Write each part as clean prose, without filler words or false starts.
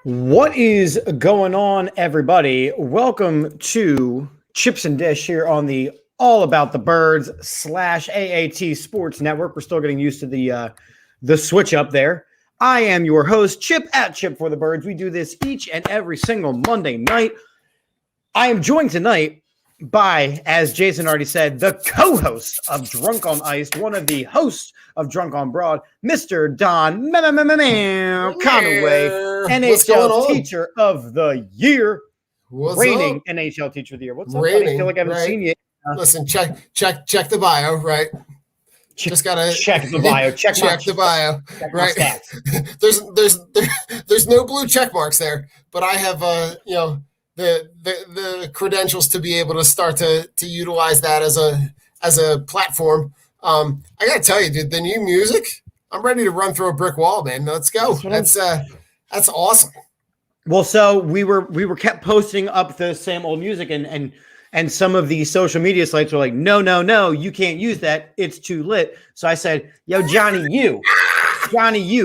What is going on, everybody? Welcome to Chips and Dish here on the All About the Birds / AAT Sports Network. We're still getting used to the switch up there. I am your host, Chip at Chip for the Birds. We do this each and every single Monday night. I am joined tonight by, as Jason already said, the co-host of Drunk on Ice, one of the hosts of Drunk on Broad, Mr. Don Conaway, NHL Teacher of the Year, reigning NHL Teacher of the Year. What's up, buddy? I feel like I haven't seen you. Listen, check the bio, right? Just gotta check the bio. Check the bio, right? There's no blue check marks there, but I have the credentials to be able to start to utilize that as a platform. I gotta tell you, dude, the new music, I'm ready to run through a brick wall, man. Let's go. That's awesome. Well, so we were kept posting up the same old music, and some of the social media sites were like, no, you can't use that. It's too lit. So I said, yo, Johnny,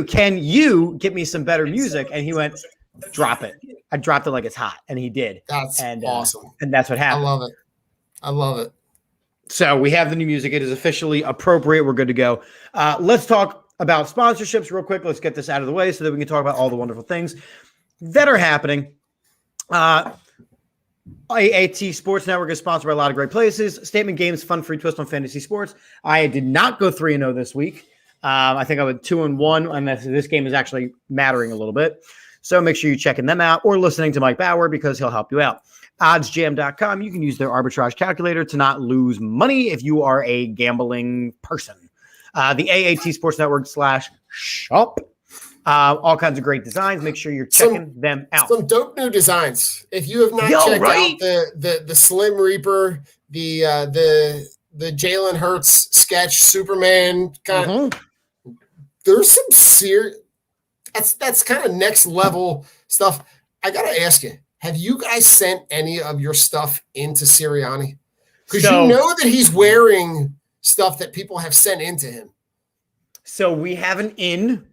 can you get me some better music? And he went, drop it. I dropped it like it's hot, and he did. That's awesome. And that's what happened. I love it. So we have the new music. It is officially appropriate. We're good to go. Let's talk about sponsorships real quick. Let's get this out of the way so that we can talk about all the wonderful things that are happening. AAT Sports Network is sponsored by a lot of great places. Statement Games, fun, free twist on fantasy sports. I did not go 3-0 this week. I think I went 2-1, and this game is actually mattering a little bit. So make sure you're checking them out or listening to Mike Bauer because he'll help you out. OddsJam.com. You can use their arbitrage calculator to not lose money if you are a gambling person. The AAT Sports Network /shop. All kinds of great designs. Make sure you're checking them out. Some dope new designs. If you have not checked out the Slim Reaper, the Jalen Hurts sketch, Superman kind of, there's some serious. That's kind of next level stuff. I gotta ask you. Have you guys sent any of your stuff into Sirianni? Because you know that he's wearing stuff that people have sent into him. So we have an in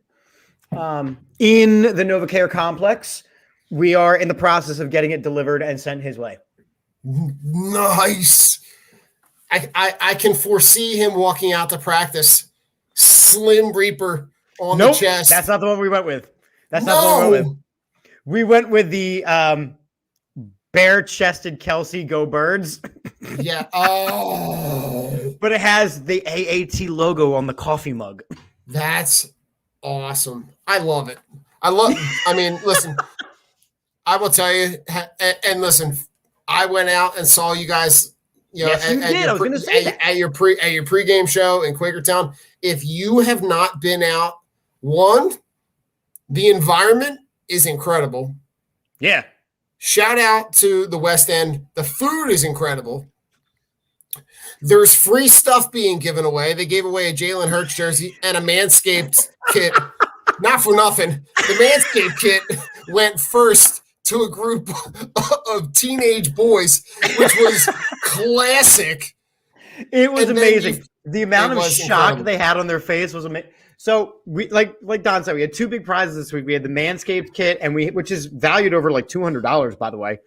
the NovaCare complex. We are in the process of getting it delivered and sent his way. Nice. I can foresee him walking out to practice, Slim Reaper on the chest. That's not the one we went with. We went with the bare-chested Kelsey Go Birds. Yeah. Oh. But it has the AAT logo on the coffee mug. That's awesome. I love it. Listen, I will tell you, and listen, I went out and saw you guys, at your pregame show in Quakertown. If you have not been out, the environment is incredible. Yeah. Shout out to the West End. The food is incredible. There's free stuff being given away. They gave away a Jalen Hurts jersey and a Manscaped kit. Not for nothing. The Manscaped kit went first to a group of teenage boys, which was classic. It was amazing. The amount of shock they had on their face was amazing. So we like Don said, we had two big prizes this week. We had the Manscaped kit, which is valued over like $200, by the way.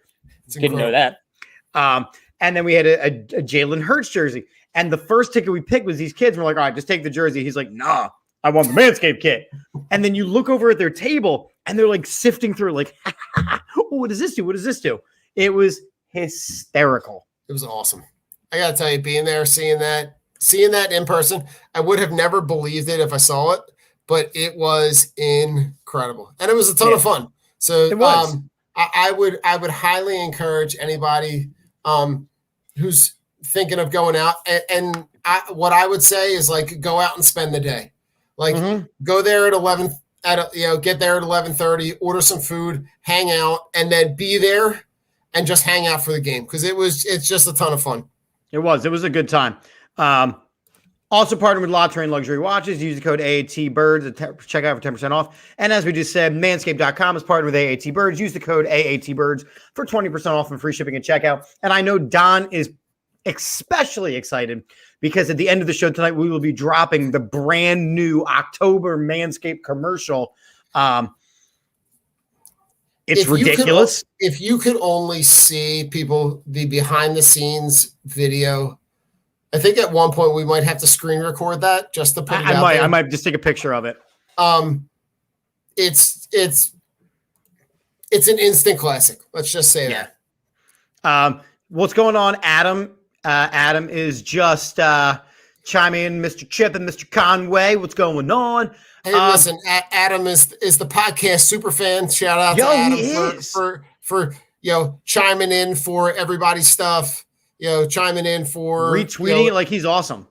Didn't know that. And then we had a Jalen Hurts jersey. And the first ticket we picked was these kids. We're like, all right, just take the jersey. He's like, nah, I want the Manscaped kit. And then you look over at their table and they're like sifting through like, what does this do? What does this do? It was hysterical. It was awesome. I got to tell you, being there, seeing that in person, I would have never believed it if I saw it, but it was incredible. And it was a ton of fun. So it was. I would highly encourage anybody who's thinking of going out. And what I would say is like, go out and spend the day. Like go there at 11, get there at 11:30, order some food, hang out, and then be there and just hang out for the game. Cause it's just a ton of fun. It was a good time. Also partnered with La Terrain Luxury Watches. Use the code AATBirds to check out for 10% off. And as we just said, Manscaped.com is partnered with AAT Birds. Use the code AATBirds for 20% off and free shipping and checkout. And I know Don is especially excited because at the end of the show tonight, we will be dropping the brand new October Manscaped commercial. It's ridiculous. If you could only see people, the behind the scenes video, I think at one point we might have to screen record that just to put it out there. I might just take a picture of it. It's an instant classic. Let's just say that. What's going on, Adam? Adam is just chiming in, Mr. Chip and Mr. Conway. What's going on? Hey, listen, Adam is the podcast super fan. Shout out to Adam for chiming in for everybody's stuff. Chiming in for retweeting it like he's awesome.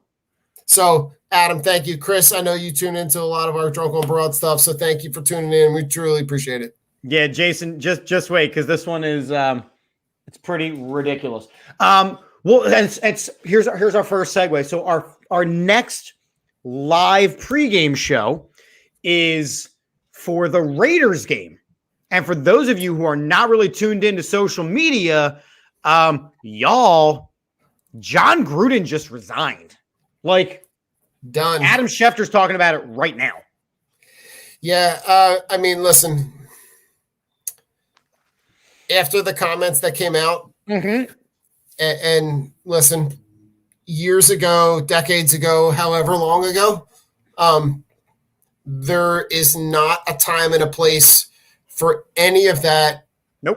So, Adam, thank you. Chris, I know you tune into a lot of our Drunk on Broad stuff, so thank you for tuning in. We truly appreciate it. Yeah, Jason, just wait, because this one is it's pretty ridiculous. Well, it's here's our first segue. So our next live pregame show is for the Raiders game. And for those of you who are not really tuned into social media, y'all, John Gruden just resigned. Like, done. Adam Schefter's talking about it right now. Yeah, I mean, listen. After the comments that came out, and listen, years ago, decades ago, however long ago, there is not a time and a place for any of that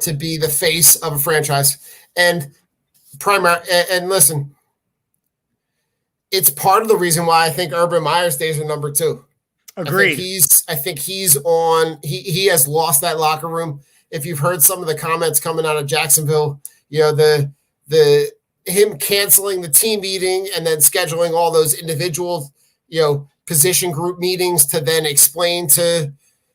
to be the face of a franchise. And listen, it's part of the reason why I think Urban Meyer's days are number 2. Agreed. I think he's on. He has lost that locker room. If you've heard some of the comments coming out of Jacksonville, the him canceling the team meeting and then scheduling all those individual, position group meetings to then explain to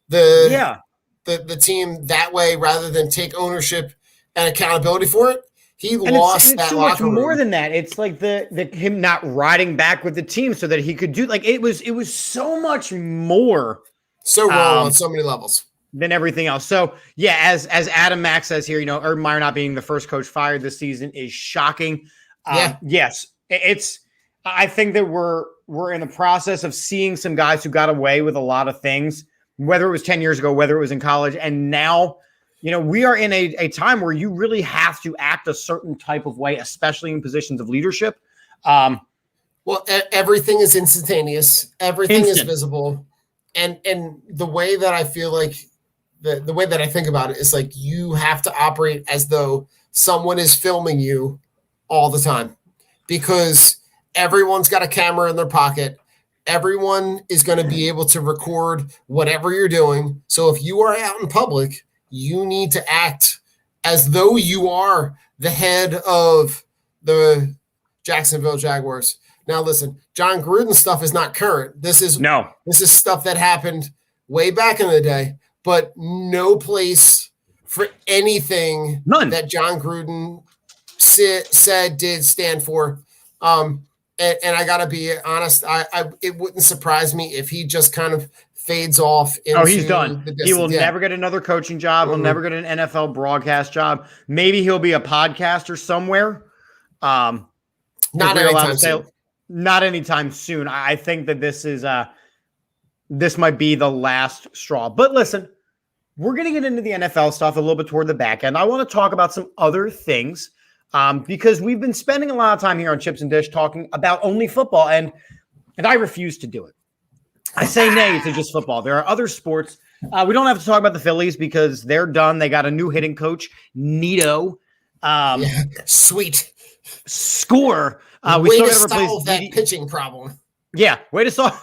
the team that way rather than take ownership and accountability for it. He lost that so much more than that. It's like the him not riding back with the team so that he could do it was so much more. So wrong on so many levels than everything else. So yeah, as Adam Mack says here, Urban Meyer not being the first coach fired this season is shocking. Yes, I think that we're in the process of seeing some guys who got away with a lot of things, whether it was 10 years ago, whether it was in college, and now. We are in a time where you really have to act a certain type of way, especially in positions of leadership. Well, everything is instantaneous. Everything is visible. And the way that I feel like the way that I think about it is like you have to operate as though someone is filming you all the time because everyone's got a camera in their pocket. Everyone is going to be able to record whatever you're doing. So if you are out in public, you need to act as though you are the head of the Jacksonville Jaguars. Now, listen, John Gruden stuff is not current. This is stuff that happened way back in the day, but no place for anything that John Gruden did stand for. And I got to be honest, it wouldn't surprise me if he just kind of fades off. He's done. He will never get another coaching job. He'll never get an NFL broadcast job. Maybe he'll be a podcaster somewhere. Not anytime soon. Not anytime soon. I think that this might be the last straw. But listen, we're going to get into the NFL stuff a little bit toward the back end. I want to talk about some other things because we've been spending a lot of time here on Chips and Dish talking about only football, and I refuse to do it. I say nay to just football. There are other sports. We don't have to talk about the Phillies because they're done. They got a new hitting coach, Nito. Sweet. Score. We way still to got to replace solve that pitching problem. Yeah, way to solve.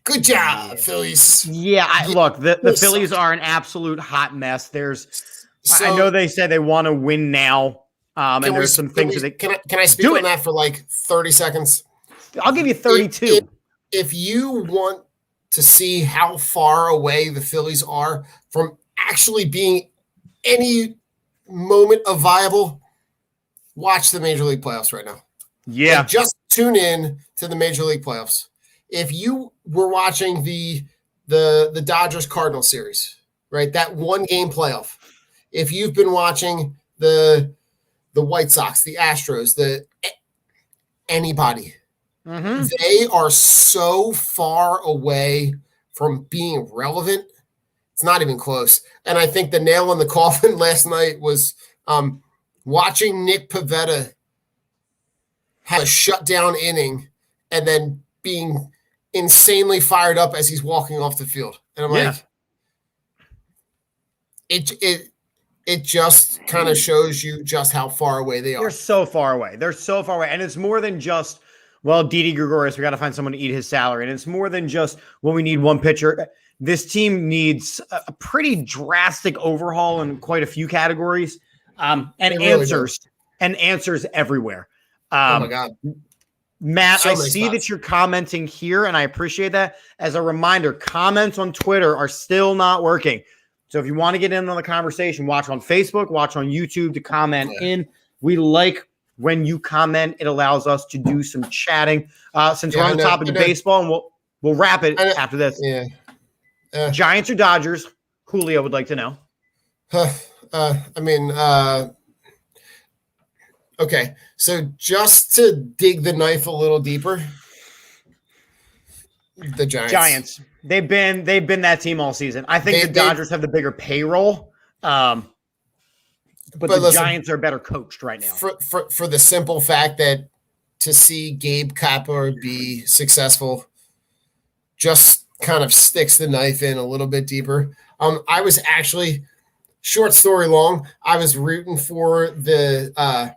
Good job, Phillies. Yeah, look, the Phillies are an absolute hot mess. I know they said they want to win now, and there's some things that they can I speak on that for like 30 seconds? I'll give you 32. If you want to see how far away the Phillies are from actually being any moment of viable, watch the Major League playoffs right now. Yeah. Like, just tune in to the Major League playoffs. If you were watching the Dodgers Cardinals series, right? That 1-game playoff. If you've been watching the White Sox, the Astros, anybody, they are so far away from being relevant. It's not even close. And I think the nail in the coffin last night was watching Nick Pivetta have a shutdown inning and then being insanely fired up as he's walking off the field. And I'm like, it just kind of shows you just how far away they are. They're so far away. And it's more than just, well, Didi Gregorius, we got to find someone to eat his salary. And it's more than just, well, we need one pitcher. This team needs a pretty drastic overhaul in quite a few categories, and answers everywhere. Oh my God. Matt, so I see that you're commenting here, and I appreciate that. As a reminder, comments on Twitter are still not working. So if you want to get in on the conversation, watch on Facebook, watch on YouTube to comment in. We like when you comment. It allows us to do some chatting. Since we're on the topic of baseball, and we'll wrap it after this. Yeah. Giants or Dodgers? Julio would like to know. Okay, so just to dig the knife a little deeper, the Giants. They've been that team all season. I think the Dodgers have the bigger payroll, but the Giants are better coached right now. For the simple fact that to see Gabe Kapler be successful just kind of sticks the knife in a little bit deeper. I was actually, short story long, I was rooting for the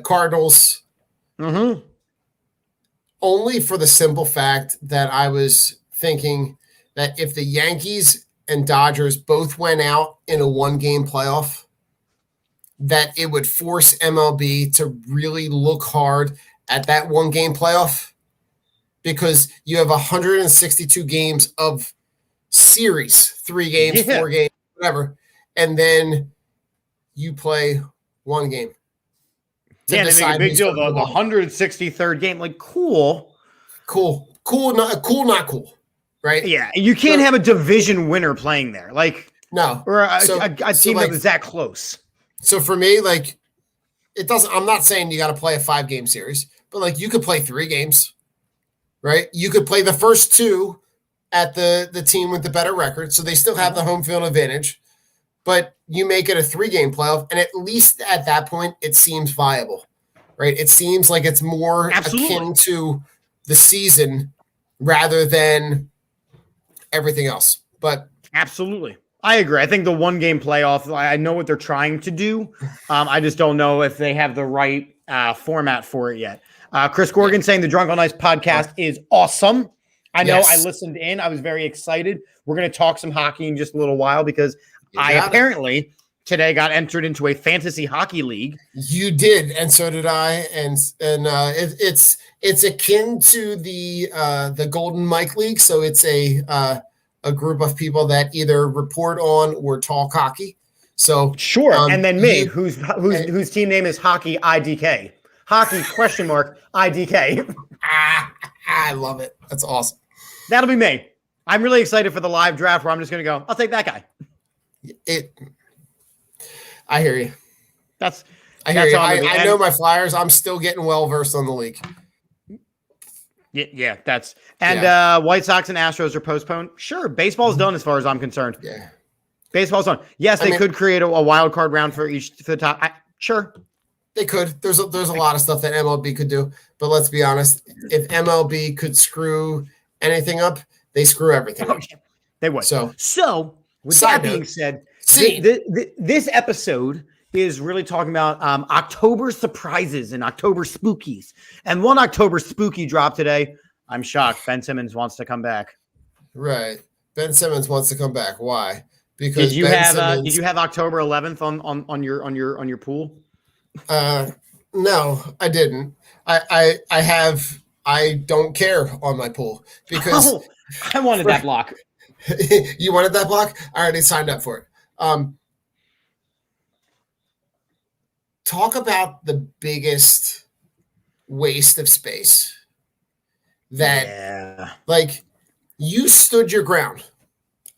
Cardinals only for the simple fact that I was thinking that if the Yankees and Dodgers both went out in a 1-game playoff, that it would force MLB to really look hard at that 1-game playoff, because you have 162 games of series, 3 games, 4 games, whatever, and then you play 1 game. Yeah, they make a big deal. The 163rd game, like cool, not cool, right? Yeah, you can't have a division winner playing there, like no, or a team that was that close. So for me, like, it doesn't. I'm not saying you got to play a 5-game series, but like you could play 3 games, right? You could play the first 2 at the team with the better record, so they still have the home field advantage. But you make it a 3-game playoff, and at least at that point, it seems viable, right? It seems like it's more akin to the season rather than everything else. But absolutely, I agree. I think the 1-game playoff, I know what they're trying to do. I just don't know if they have the right format for it yet. Chris Corrigan saying the Drunk on Ice podcast is awesome. I know. I listened in. I was very excited. We're going to talk some hockey in just a little while because I apparently today got entered into a fantasy hockey league. You did, and so did I. And it's akin to the Golden Mike League. So it's a group of people that either report on or talk hockey. So sure, and then me, whose team name is Hockey IDK. Hockey IDK. I love it. That's awesome. That'll be me. I'm really excited for the live draft where I'm just going to go, I'll take that guy. I hear you. I hear you. I know my Flyers. I'm still getting well versed on the league. Yeah. White Sox and Astros are postponed. Sure, baseball's done as far as I'm concerned. Yeah. Baseball's on. Yes, they could create a wild card round for the top. Sure. They could. There's a lot of stuff that MLB could do. But let's be honest. If MLB could screw anything up, they screw everything up. They would. So with that being said, this episode is really talking about October surprises and October spookies. And one October spooky dropped today. I'm shocked. Ben Simmons wants to come back. Right. Ben Simmons wants to come back. Why? Because did you have October 11th on your pool? No, I didn't. I don't care on my pool because I wanted that block. You wanted that block? I already signed up for it. Talk about the biggest waste of space that like you stood your ground.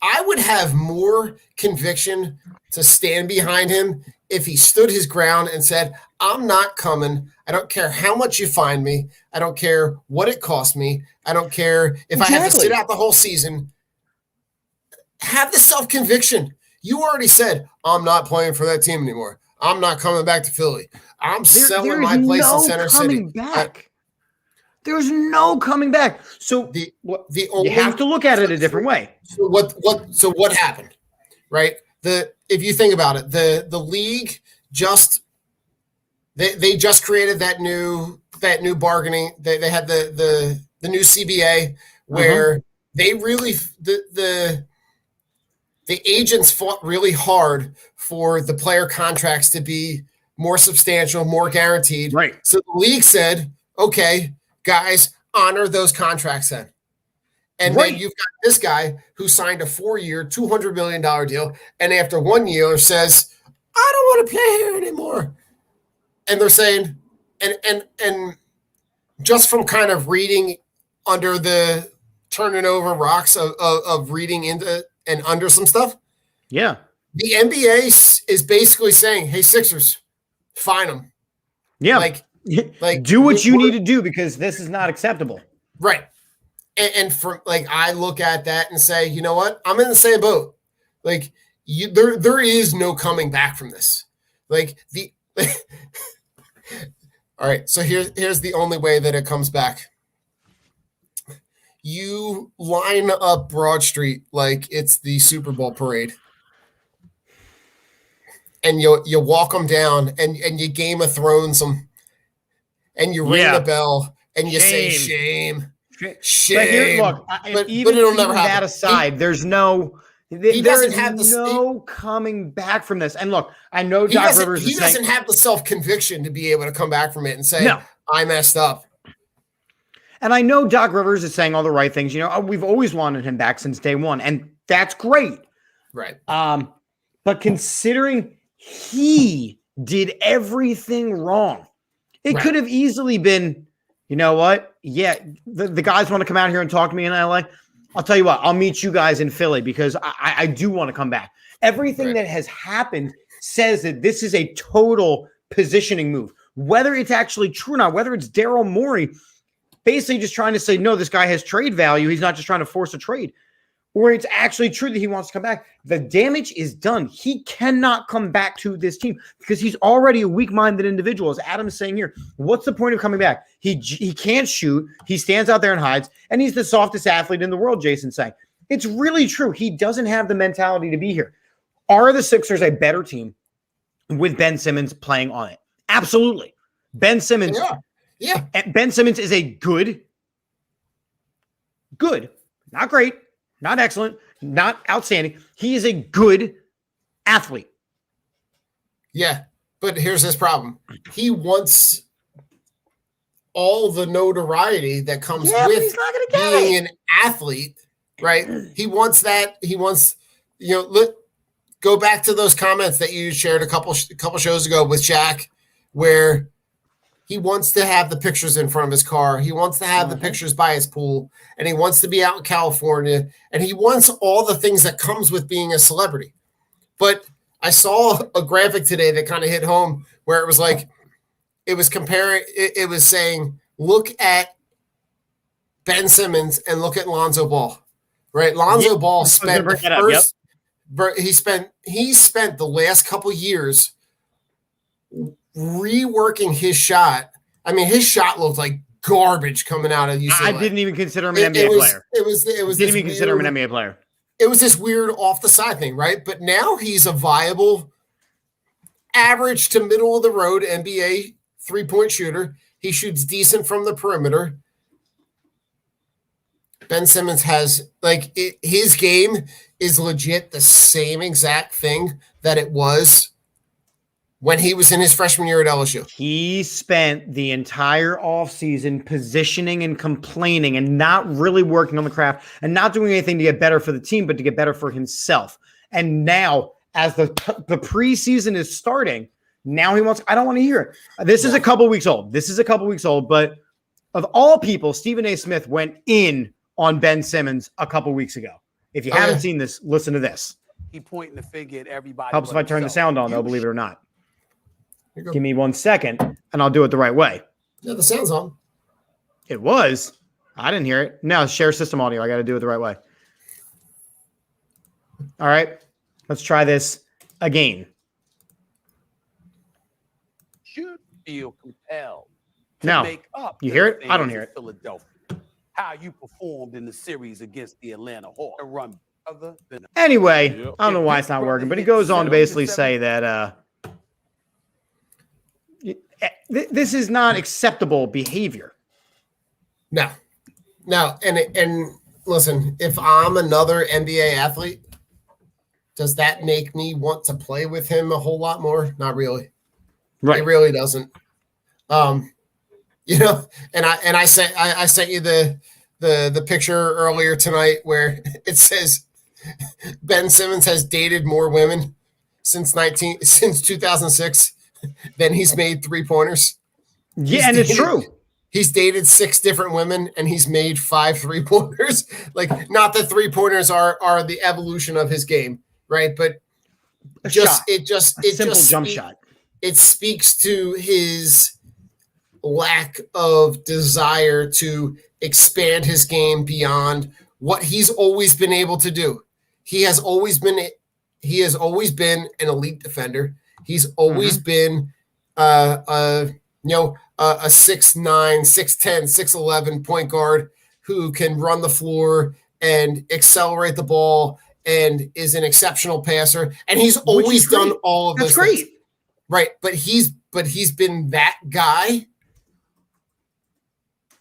I would have more conviction to stand behind him if he stood his ground and said, I'm not coming. I don't care how much you find me. I don't care what it cost me. I don't care if I have to sit out the whole season. Have the self-conviction. You already said, I'm not playing for that team anymore. I'm not coming back to Philly. I'm selling my place in Center City. There's no coming back. So you have to look at it a different way. So what happened? Right? If you think about it, the league just they just created that new bargaining. They had the new CBA where they really the agents fought really hard for the player contracts to be more substantial, more guaranteed. Right. So the league said, okay, guys, honor those contracts then. And then you've got this guy who signed a 4-year, $200 million deal. And after 1 year says, I don't want to play here anymore. And they're saying, and just from kind of reading under the turning over rocks of reading into and under some stuff. Yeah. The NBA is basically saying, hey, Sixers, fine them. Yeah. Like do what you need to do because this is not acceptable. Right. And from I look at that and say, you know what? I'm in the same boat. There is no coming back from this. All right. So here's the only way that it comes back. You line up Broad Street like it's the Super Bowl parade. And you walk them down and you Game of Thrones them. And you ring the bell and you say shame. Shame. But here, look, but it'll never happen. That aside, there's no coming back from this. And look, I know Doc Rivers doesn't have the self-conviction to be able to come back from it and say, I messed up. And I know Doc Rivers is saying all the right things. You know, we've always wanted him back since day one, and that's great. Right. But considering he did everything wrong, it could have easily been, you know what? Yeah, the guys want to come out here and talk to me in LA. I'll tell you what, I'll meet you guys in Philly because I do want to come back. Everything that has happened says that this is a total positioning move. Whether it's actually true or not, whether it's Daryl Morey basically just trying to say, no, this guy has trade value. He's not just trying to force a trade. Or it's actually true that he wants to come back. The damage is done. He cannot come back to this team because he's already a weak-minded individual. As Adam's saying here, what's the point of coming back? He can't shoot. He stands out there and hides, and he's the softest athlete in the world, Jason's saying. It's really true. He doesn't have the mentality to be here. Are the Sixers a better team with Ben Simmons playing on it? Absolutely. Ben Simmons. Yeah. Ben Simmons is a good, not great, not excellent, not outstanding. He is a good athlete. Yeah, but here's his problem. He wants all the notoriety that comes with being an athlete, right? He wants that. He wants, go back to those comments that you shared a couple shows ago with Shaq, where he wants to have the pictures in front of his car. He wants to have the pictures by his pool, and he wants to be out in California, and he wants all the things that comes with being a celebrity. But I saw a graphic today that kind of hit home where it was it was saying, look at Ben Simmons and look at Lonzo Ball, right? Lonzo Ball spent he spent the last couple years reworking his shot. I mean, his shot looked like garbage coming out of UCLA. I didn't even consider him an NBA player. It was didn't even consider him an NBA player. It was this weird off the side thing, right? But now he's a viable, average to middle of the road NBA 3-point shooter. He shoots decent from the perimeter. Ben Simmons has his game is legit the same exact thing that it was when he was in his freshman year at LSU. He spent the entire offseason positioning and complaining and not really working on the craft and not doing anything to get better for the team, but to get better for himself. And now, as the preseason is starting, now he wants – I don't want to hear it. This is a couple weeks old. But of all people, Stephen A. Smith went in on Ben Simmons a couple weeks ago. If you haven't seen this, listen to this. He pointing the finger at everybody. Helps if I turn the sound on, though, believe it or not. Give me 1 second, and I'll do it the right way. Yeah, the sound's on. It was. I didn't hear it. No, share system audio. I got to do it the right way. All right. Let's try this again. Should feel compelled to Now, make up. You hear it? I don't hear it. Philadelphia. How you performed in the series against the Atlanta Hawks. A run other than anyway, I don't know why it's not working, but he goes on to basically say that this is not acceptable behavior. No, and listen, if I'm another NBA athlete, does that make me want to play with him a whole lot more? Not really. Right. It really doesn't. You know, and I sent you the picture earlier tonight where it says Ben Simmons has dated more women since 2006 than he's made 3-pointers. Yeah, and it's true. He's dated 6 different women and he's made 5 3-pointers. Like, not that 3-pointers are the evolution of his game, right? But a simple jump shot. It speaks to his lack of desire to expand his game beyond what he's always been able to do. He has always been an elite defender. He's always been a 6'9", 6'10", 6'11" point guard who can run the floor and accelerate the ball and is an exceptional passer. And he's always done all of those things. Right. But he's been that guy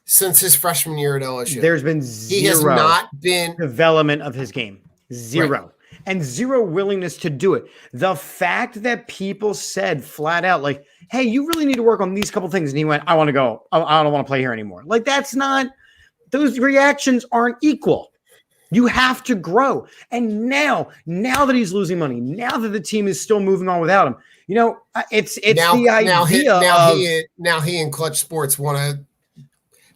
since his freshman year at LSU. There's been zero he has not been development of his game. Zero. Right. And zero willingness to do it. The fact that people said flat out, like, hey, you really need to work on these couple things. And he went, I want to go. I don't want to play here anymore. Like, that's not, those reactions aren't equal. You have to grow. And now that he's losing money, now that the team is still moving on without him, you know, it's the idea. Now he and Clutch Sports want to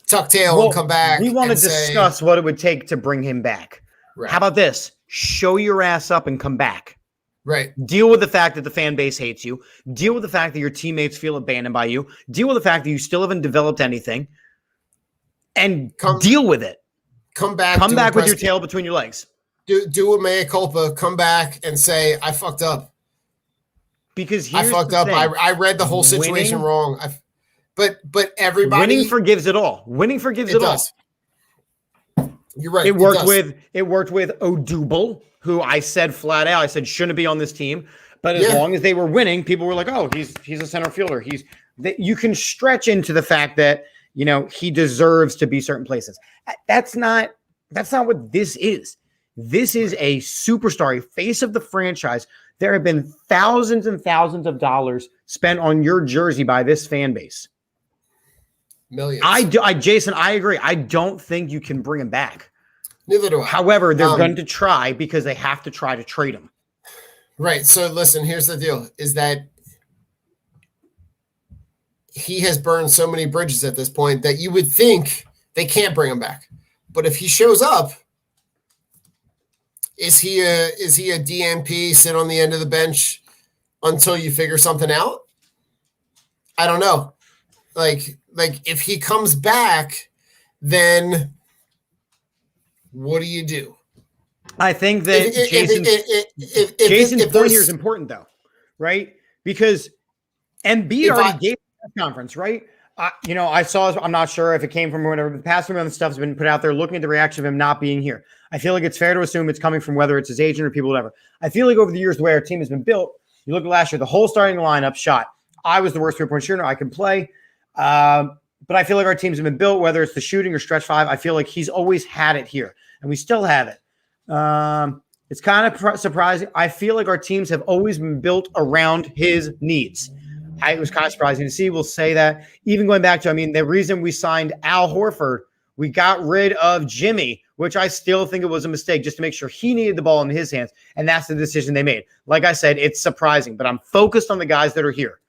tuck tail and come back. We want to discuss what it would take to bring him back. Right. How about this? Show your ass up and come back. Right. Deal with the fact that the fan base hates you. Deal with the fact that your teammates feel abandoned by you. Deal with the fact that you still haven't developed anything. And deal with it. Come back with your tail between your legs. Do a mea culpa. Come back and say, I fucked up. Because I fucked up. I read the whole situation wrong. But everybody winning forgives it all. Winning forgives it all. You're right. It worked with Odubel, who I said flat out, I said shouldn't be on this team. But as long as they were winning, people were like, "Oh, he's a center fielder." You can stretch into the fact that, you know, he deserves to be certain places. That's not what this is. This is a superstar, a face of the franchise. There have been thousands and thousands of dollars spent on your jersey by this fan base. Millions. Jason, I agree. I don't think you can bring him back. Neither do I. However, they're going to try because they have to try to trade him. Right. So listen, here's the deal, is that he has burned so many bridges at this point that you would think they can't bring him back. But if he shows up, is he a DMP, sit on the end of the bench until you figure something out? I don't know. Like if he comes back, then what do you do? I think that Jason's point here is important, though, right? Because Embiid already gave a press conference, right? I saw, I'm not sure if it came from whatever, the past few stuff has been put out there, looking at the reaction of him not being here. I feel like it's fair to assume it's coming from whether it's his agent or people, whatever. I feel like over the years, the way our team has been built, you look at last year, the whole starting lineup shot. I was the worst three-point shooter. I can play. But I feel like our teams have been built, whether it's the shooting or stretch five. I feel like he's always had it here, and we still have it. It's kind of surprising. I feel like our teams have always been built around his needs. It was kind of surprising to see. We'll say that. Even going back to, the reason we signed Al Horford, we got rid of Jimmy, which I still think it was a mistake just to make sure he needed the ball in his hands, and that's the decision they made. Like I said, it's surprising, but I'm focused on the guys that are here.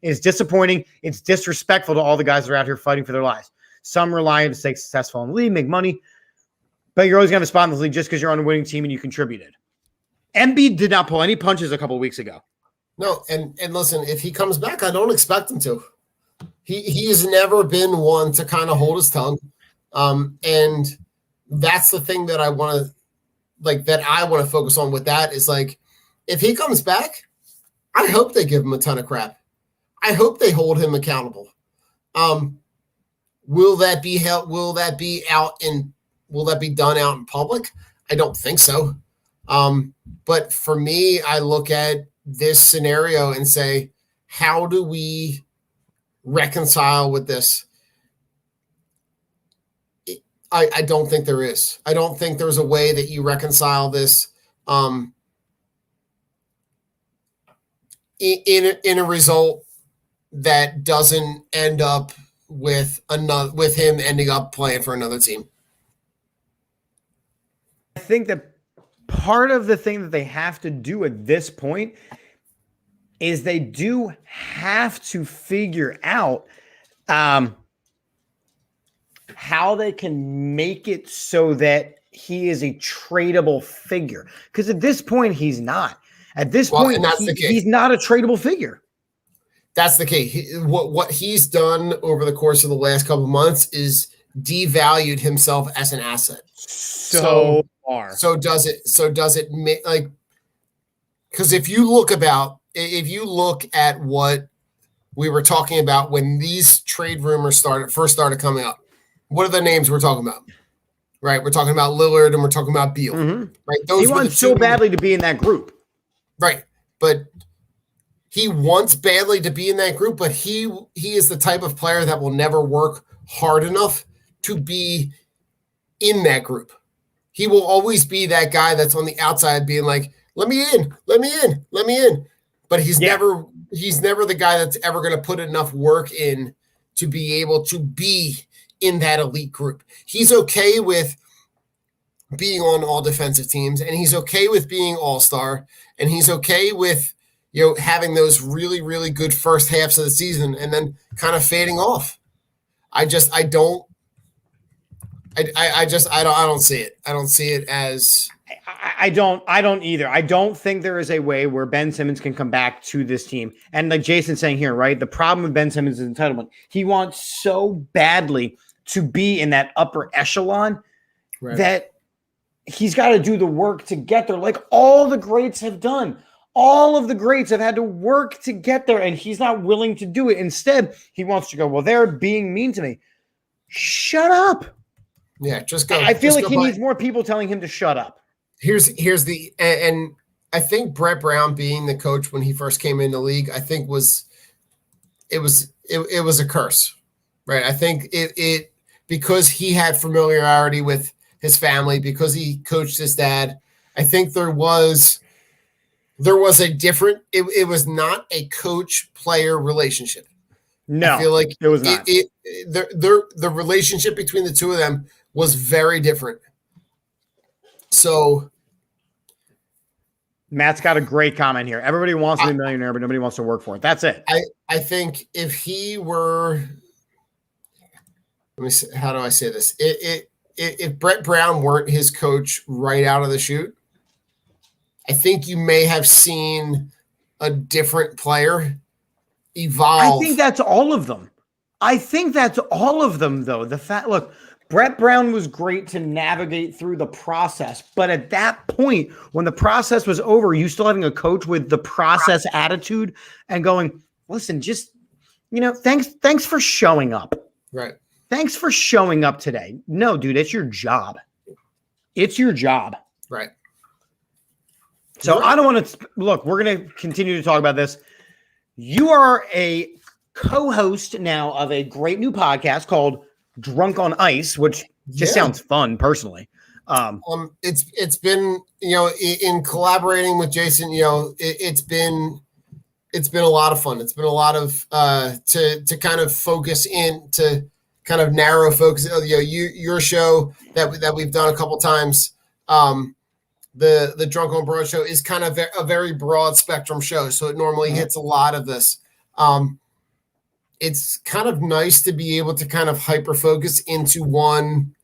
It's disappointing. It's disrespectful to all the guys that are out here fighting for their lives. Some rely to stay successful in the league, make money, but you're always going to have a spot in the league just because you're on a winning team and you contributed. Embiid did not pull any punches a couple of weeks ago. No, and listen, if he comes back, I don't expect him to. He's never been one to kind of hold his tongue, and that's the thing that I want to focus on with that is like, if he comes back, I hope they give him a ton of crap. I hope they hold him accountable. Will that be done out in public? I don't think so. But for me, I look at this scenario and say, how do we reconcile with this? I don't think there is. I don't think there's a way that you reconcile this in a result that doesn't end up with him ending up playing for another team. I think that part of the thing that they have to do at this point is they do have to figure out how they can make it so that he is a tradable figure. Because at this point, he's not. At this point, he's not a tradable figure. That's the key. What he's done over the course of the last couple of months is devalued himself as an asset. So far. So does it make like, because if you look at what we were talking about when these trade rumors first started coming up, what are the names we're talking about? Right. We're talking about Lillard and we're talking about Beal. Mm-hmm. Right. He wants so badly to be in that group. Right. But he wants badly to be in that group, but he is the type of player that will never work hard enough to be in that group. He will always be that guy that's on the outside being like, let me in. But he's never the guy that's ever going to put enough work in to be able to be in that elite group. He's okay with being on all defensive teams, and he's okay with being all-star, and he's okay with having those really, really good first halves of the season and then kind of fading off. I don't see it. I don't see it as I don't either. I don't think there is a way where Ben Simmons can come back to this team. And like Jason's saying here, right? The problem with Ben Simmons is entitlement. He wants so badly to be in that upper echelon that he's got to do the work to get there. Like all the greats have done. All of the greats have had to work to get there, and he's not willing to do it. Instead, he wants to go, well, they're being mean to me. Shut up. Yeah, just go. I feel like he needs more people telling him to shut up. Here's and I think Brett Brown being the coach when he first came in the league, I think it was a curse, right? I think it because he had familiarity with his family, because he coached his dad. I think there was a different. It was not a coach-player relationship. No, I feel like it was not. The relationship between the two of them was very different. So Matt's got a great comment here. Everybody wants to be a millionaire, but nobody wants to work for it. That's it. I think if he were, let me see, how do I say this? If Brett Brown weren't his coach right out of the chute, I think you may have seen a different player evolve. I think that's all of them. I think that's all of them, though. Look, Brett Brown was great to navigate through the process. But at that point, when the process was over, you still having a coach with the process attitude and going, listen, just, thanks for showing up. Right. Thanks for showing up today. No, dude, it's your job. It's your job. Right. So I don't want to look, we're going to continue to talk about this. You are a co-host now of a great new podcast called Drunk on Ice, which just sounds fun personally. It's been, in collaborating with Jason, it's been a lot of fun. It's been a lot of to kind of focus in, to kind of narrow focus. Your show that we've done a couple times, the Drunk on Bro show is kind of a very broad spectrum show, so it normally hits a lot of this. It's kind of nice to be able to kind of hyper focus into one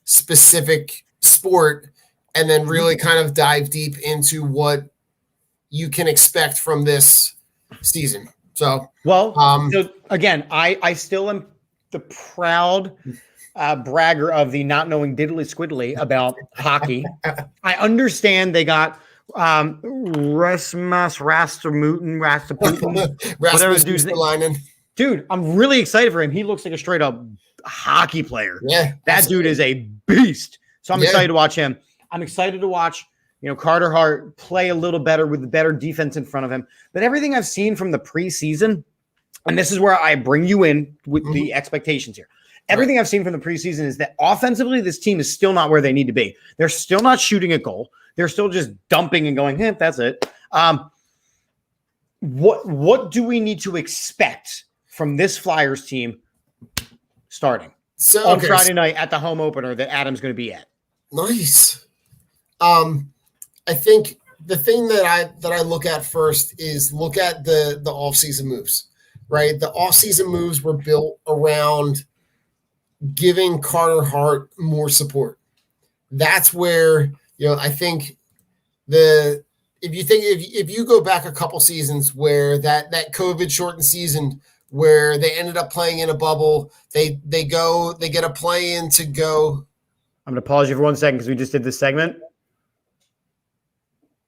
specific sport and then really kind of dive deep into what you can expect from this season. So, so again, I still am the proud bragger of the not knowing diddly squiddly about hockey. I understand they got Rasmus Rastaputin, whatever dude's name. Dude, I'm really excited for him. He looks like a straight up hockey player. Yeah, that absolutely. dude is a beast. So I'm excited to watch him. I'm excited to watch, Carter Hart play a little better with the better defense in front of him. But everything I've seen from the preseason, and this is where I bring you in with the expectations here. Everything I've seen from the preseason is that offensively, this team is still not where they need to be. They're still not shooting a goal. They're still just dumping and going, that's it. What do we need to expect from this Flyers team starting on Friday night at the home opener that Adam's going to be at? Nice. I think the thing that I look at first is look at the offseason moves, right? The offseason moves were built around giving Carter Hart more support. That's where, I think if you go back a couple seasons where that COVID shortened season where they ended up playing in a bubble, they get a play in to go. I'm going to pause you for 1 second because we just did this segment.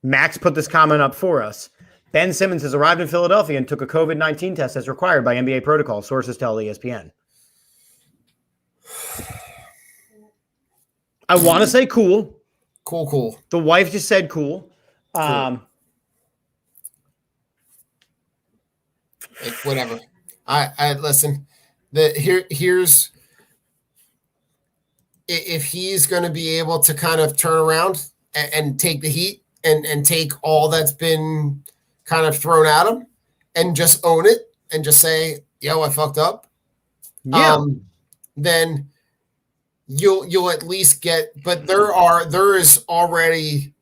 Max put this comment up for us. Ben Simmons has arrived in Philadelphia and took a COVID-19 test as required by NBA protocol. Sources tell ESPN. I want to say cool. Cool. The wife just said cool. Whatever. I listen. Here's if he's going to be able to kind of turn around and take the heat and take all that's been kind of thrown at him and just own it and just say, yo, I fucked up. Yeah. Then you'll at least get, but there is already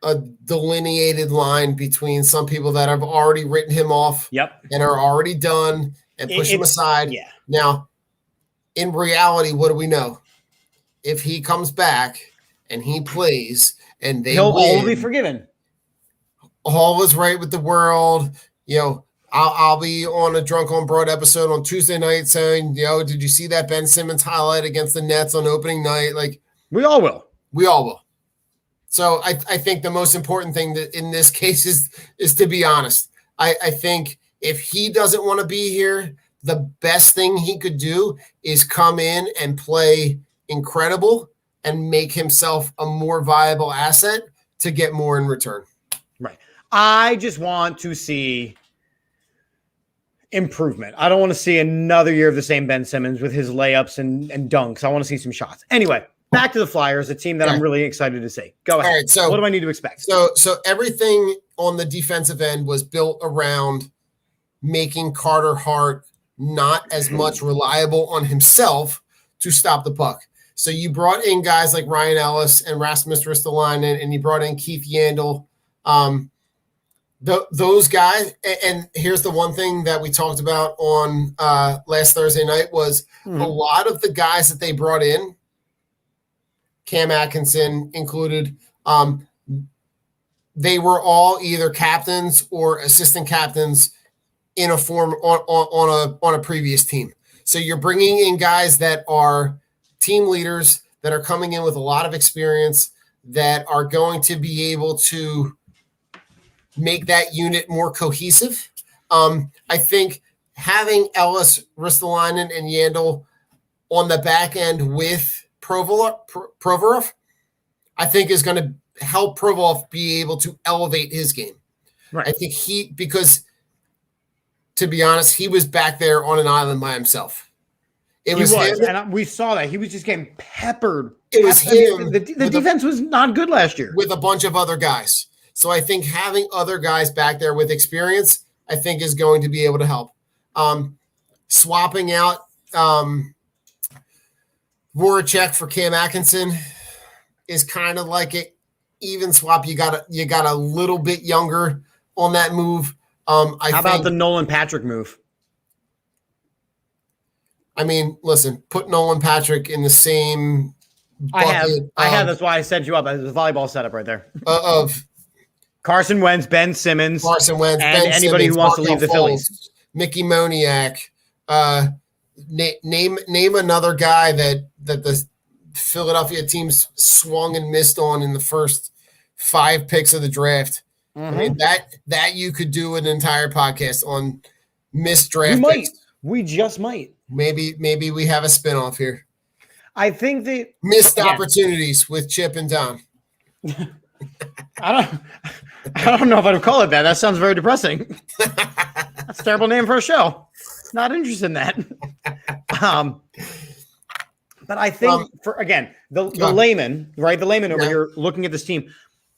a delineated line between some people that have already written him off and are already done and push him aside. Yeah. Now, in reality, what do we know? If he comes back and he plays and he'll all be forgiven. All is right with the world. I'll be on a Drunk on Broad episode on Tuesday night saying, did you see that Ben Simmons highlight against the Nets on opening night? Like, we all will. So I think the most important thing that in this case is to be honest. I think if he doesn't want to be here, the best thing he could do is come in and play incredible and make himself a more viable asset to get more in return. Right. I just want to see improvement. I don't want to see another year of the same Ben Simmons with his layups and dunks. I want to see some shots. Anyway, back to the Flyers, a team that I'm really excited to see. Go ahead. All right, so what do I need to expect? So everything on the defensive end was built around making Carter Hart not as much reliable on himself to stop the puck. So you brought in guys like Ryan Ellis and Rasmus Ristolainen, and you brought in Keith Yandel. Those guys, and here's the one thing that we talked about on last Thursday night was a lot of the guys that they brought in, Cam Atkinson included, they were all either captains or assistant captains in a form on a previous team. So you're bringing in guys that are team leaders that are coming in with a lot of experience that are going to be able to make that unit more cohesive. I think having Ellis, Ristolainen, and Yandel on the back end with Provorov, I think is going to help Provorov be able to elevate his game. Right. I think because to be honest, he was back there on an island by himself. He was, and we saw that. He was just getting peppered. It was him. The defense was not good last year. With a bunch of other guys. So I think having other guys back there with experience, I think is going to be able to help. Swapping out Voracek for Cam Atkinson is kind of like an even swap. You got a little bit younger on that move. How about the Nolan Patrick move? I mean, listen, put Nolan Patrick in the same bucket. I have. That's why I set you up. It was a volleyball setup right there. Of Carson Wentz, Ben Simmons, and Ben anybody Simmons, who wants to leave the Phillies. Mickey Moniak. Name another guy that the Philadelphia teams swung and missed on in the first 5 picks of the draft. Mm-hmm. I mean, that you could do an entire podcast on missed draft picks. We just might. Maybe we have a spinoff here. I think that missed opportunities with Chip and Don. I don't know if I'd call it that. That sounds very depressing. That's a terrible name for a show. Not interested in that. But I think the layman, right? The layman over here looking at this team,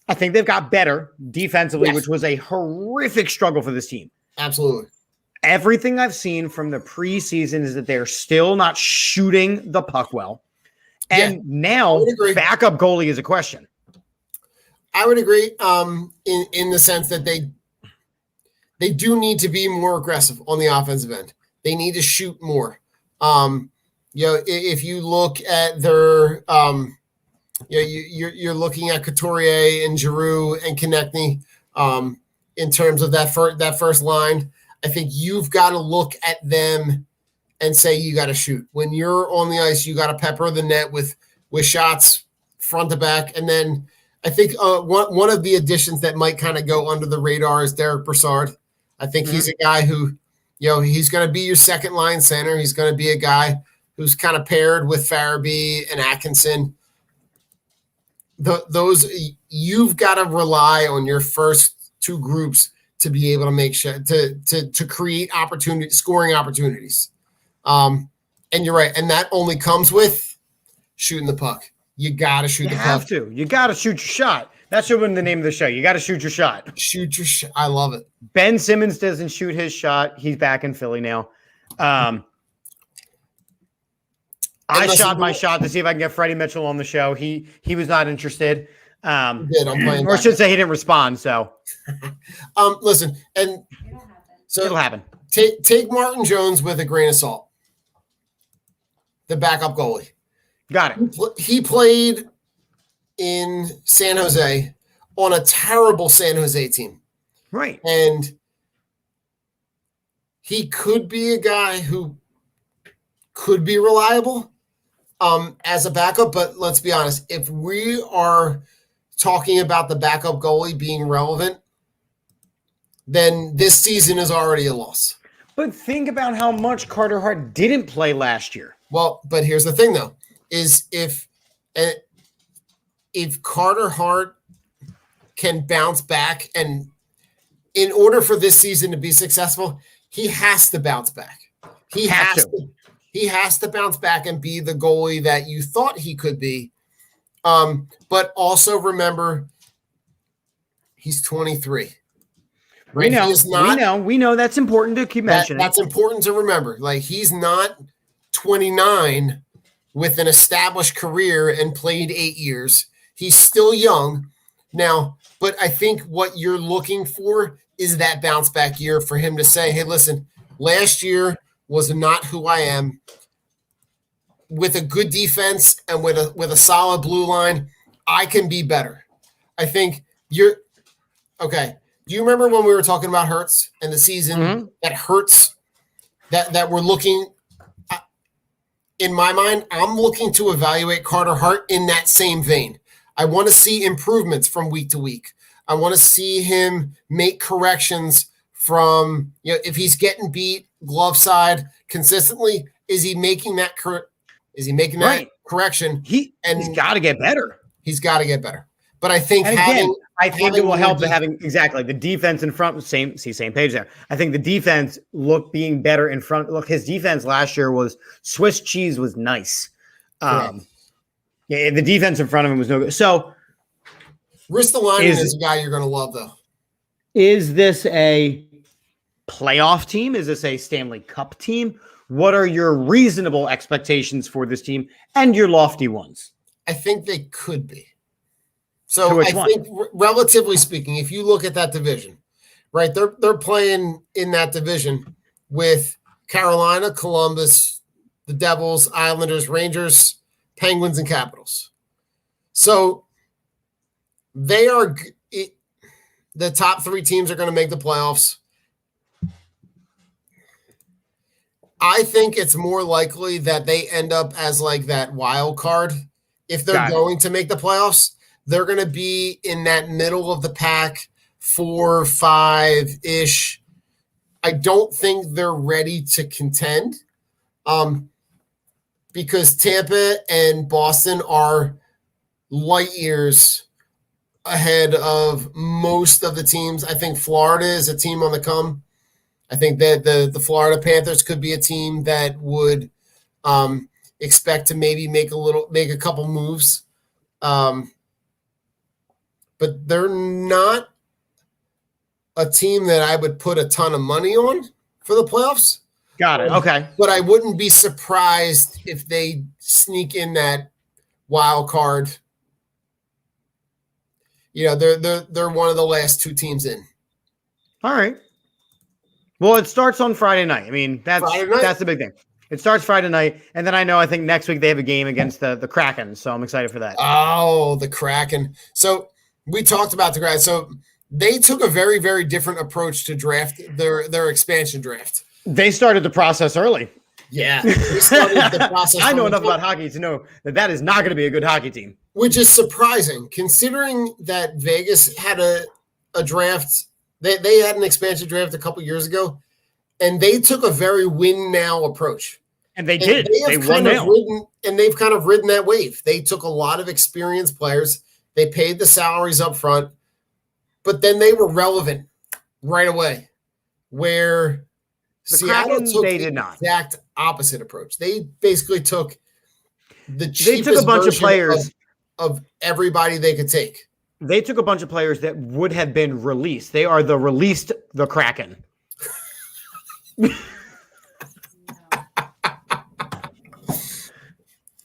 I think they've got better defensively, which was a horrific struggle for this team. Absolutely. Everything I've seen from the preseason is that they're still not shooting the puck well. And now backup goalie is a question. I would agree in the sense that they do need to be more aggressive on the offensive end. They need to shoot more. If you look at their you're looking at Couturier and Giroux and Konechny in terms of that first line. I think you've got to look at them and say you got to shoot. When you're on the ice, you got to pepper the net with shots front to back. And then I think one of the additions that might kind of go under the radar is Derek Broussard. I think he's a guy who, he's going to be your second line center. He's going to be a guy who's kind of paired with Farabee and Atkinson. Those you've got to rely on your first 2 groups to be able to make sure to create scoring opportunities. And you're right. And that only comes with shooting the puck. You got to shoot the puck. You got to shoot your shot. That should have been the name of the show. You got to shoot your shot. Shoot your shot. I love it. Ben Simmons doesn't shoot his shot. He's back in Philly now. I shot my shot to see if I can get Freddie Mitchell on the show. He was not interested. I'm playing. Or I should say he didn't respond. So, listen, and so it'll happen. Take Martin Jones with a grain of salt. The backup goalie. Got it. He played in San Jose on a terrible San Jose team. Right. And he could be a guy who could be reliable as a backup, but let's be honest, if we are talking about the backup goalie being relevant, then this season is already a loss. But think about how much Carter Hart didn't play last year. Well, but here's the thing, though, is if Carter Hart can bounce back, and in order for this season to be successful, he has to bounce back. He has to bounce back and be the goalie that you thought he could be. But also remember, he's 23. Right? We know that's important to keep mentioning. That's important to remember. Like, he's not 29 with an established career and played 8 years. He's still young now, but I think what you're looking for is that bounce back year for him to say, hey, listen, last year was not who I am. With a good defense and with a solid blue line, I can be better. I think you're okay. Do you remember when we were talking about Hurts and the season that Hurts that we're looking in my mind, I'm looking to evaluate Carter Hart in that same vein. I want to see improvements from week to week. I want to see him make corrections from, if he's getting beat glove side consistently, is he making that correction? He's got to get better. He's got to get better. But I think I think it will help having the defense in front. Same page there. I think the defense being better in front. Look, his defense last year was Swiss cheese was nice. The defense in front of him was no good. So Ristolainen is a guy you're going to love, though. Is this a playoff team? Is this a Stanley Cup team? What are your reasonable expectations for this team and your lofty ones? I think they could be. So I think, relatively speaking, if you look at that division, right, they're playing in that division with Carolina, Columbus, the Devils, Islanders, Rangers, Penguins, and Capitals. So they are the top 3 teams are going to make the playoffs. I think it's more likely that they end up as like that wild card if they're going to make the playoffs. They're going to be in that middle of the pack, 4, 5-ish. I don't think they're ready to contend because Tampa and Boston are light years ahead of most of the teams. I think Florida is a team on the come. I think that the Florida Panthers could be a team that would expect to maybe make a couple moves. But they're not a team that I would put a ton of money on for the playoffs. Got it. Okay. But I wouldn't be surprised if they sneak in that wild card. They're one of the last 2 teams in. All right. Well, it starts on Friday night. I mean, that's the big thing. It starts Friday night, and then I think next week they have a game against the Kraken, so I'm excited for that. Oh, the Kraken. So we talked about the Kraken. So they took a very, very different approach to draft their expansion draft. They started the process early. Yeah, they started the process. I know enough about hockey to know that is not going to be a good hockey team. Which is surprising, considering that Vegas had a draft. They had an expansion draft a couple years ago, and they took a very win now approach. And they did. They won now. And they've kind of ridden that wave. They took a lot of experienced players. They paid the salaries up front, but then they were relevant right away. Where Seattle took the exact opposite approach. They basically took the cheapest a bunch of players of everybody they could take. They took a bunch of players that would have been released. They are the Kraken.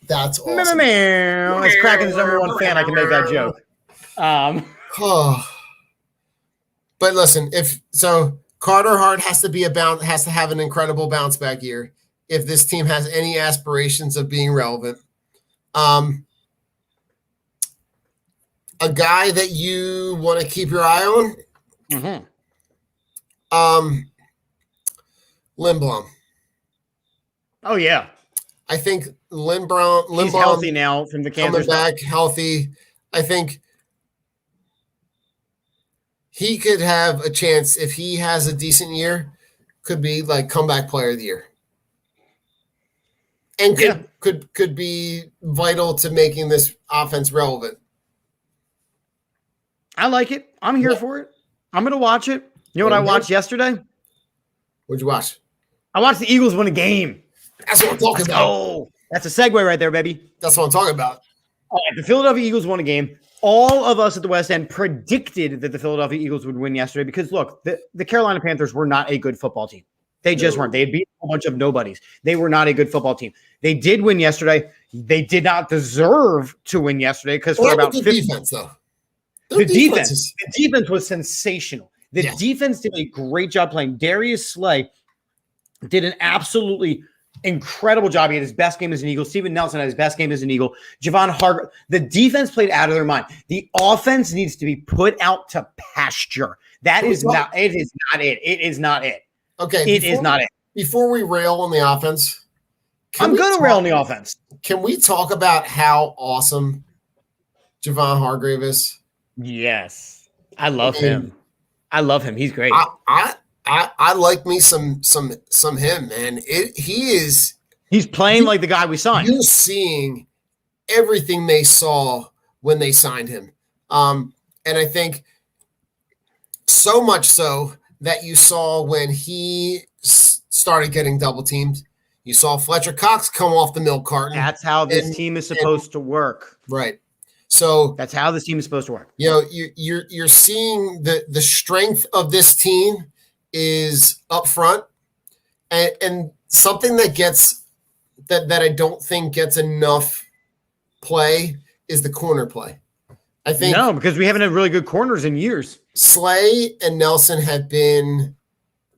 That's awesome. As Kraken's #1 fan, I can make that joke. But listen, Carter Hart has to have an incredible bounce back year if this team has any aspirations of being relevant. A guy that you want to keep your eye on, Lindblom. Oh yeah, I think Lindblom. He's healthy now from the cancer. Coming back healthy. I think he could have a chance if he has a decent year. Could be like comeback player of the year, and could be vital to making this offense relevant. I like it. I'm here for it. I'm going to watch it. You know what I watched yesterday? What'd you watch? I watched the Eagles win a game. That's what I'm talking about. Oh, that's a segue right there, baby. That's what I'm talking about. The Philadelphia Eagles won a game. All of us at the West End predicted that the Philadelphia Eagles would win yesterday because, look, the Carolina Panthers were not a good football team. They just weren't. They had beat a bunch of nobodies. They were not a good football team. They did win yesterday. They did not deserve to win yesterday because for about 50 defense, though. The defense was sensational. The defense did a great job playing. Darius Slay did an absolutely incredible job. He had his best game as an Eagle. Steven Nelson had his best game as an Eagle. Javon Hargreaves. The defense played out of their mind. The offense needs to be put out to pasture. That is not. It is not it. It is not it. Okay, it is not it. Before we rail on the offense, I'm going to rail on the offense. Can we talk about how awesome Javon Hargreaves is? Yes, I love him. I love him. He's great. I like me some him, man. He's playing like the guy we signed. You're seeing everything they saw when they signed him. And I think so much so that you saw when he started getting double teamed. You saw Fletcher Cox come off the milk carton. That's how this team is supposed to work. Right. So that's how this team is supposed to work. You know, you're seeing the strength of this team is up front, and something that gets that I don't think gets enough play is the corner play. I think no, because we haven't had really good corners in years. Slay and Nelson have been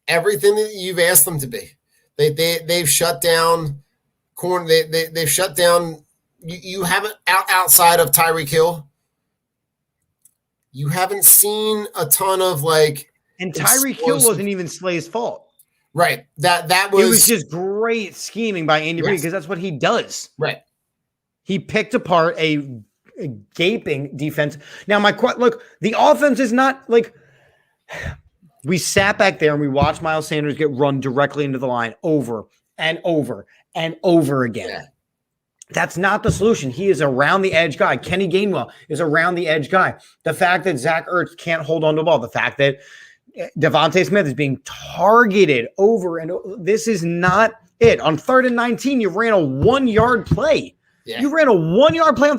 everything that you've asked them to be. They've shut down corner. They've shut down. You haven't outside of Tyreek Hill. You haven't seen a ton of like. And Tyreek Hill wasn't even Slay's fault. Right. That was. It was just great scheming by Andy Reid because that's what he does. Right. He picked apart a gaping defense. Now, look, the offense is not like we sat back there and we watched Miles Sanders get run directly into the line over and over and over again. Yeah. That's not the solution. He is around the edge guy. Kenny Gainwell is around the edge guy. The fact that Zach Ertz can't hold on to the ball, the fact that Devontae Smith is being targeted over and over. This is not it. On 3rd and 19, you ran a 1-yard play. Yeah. You ran a 1-yard play.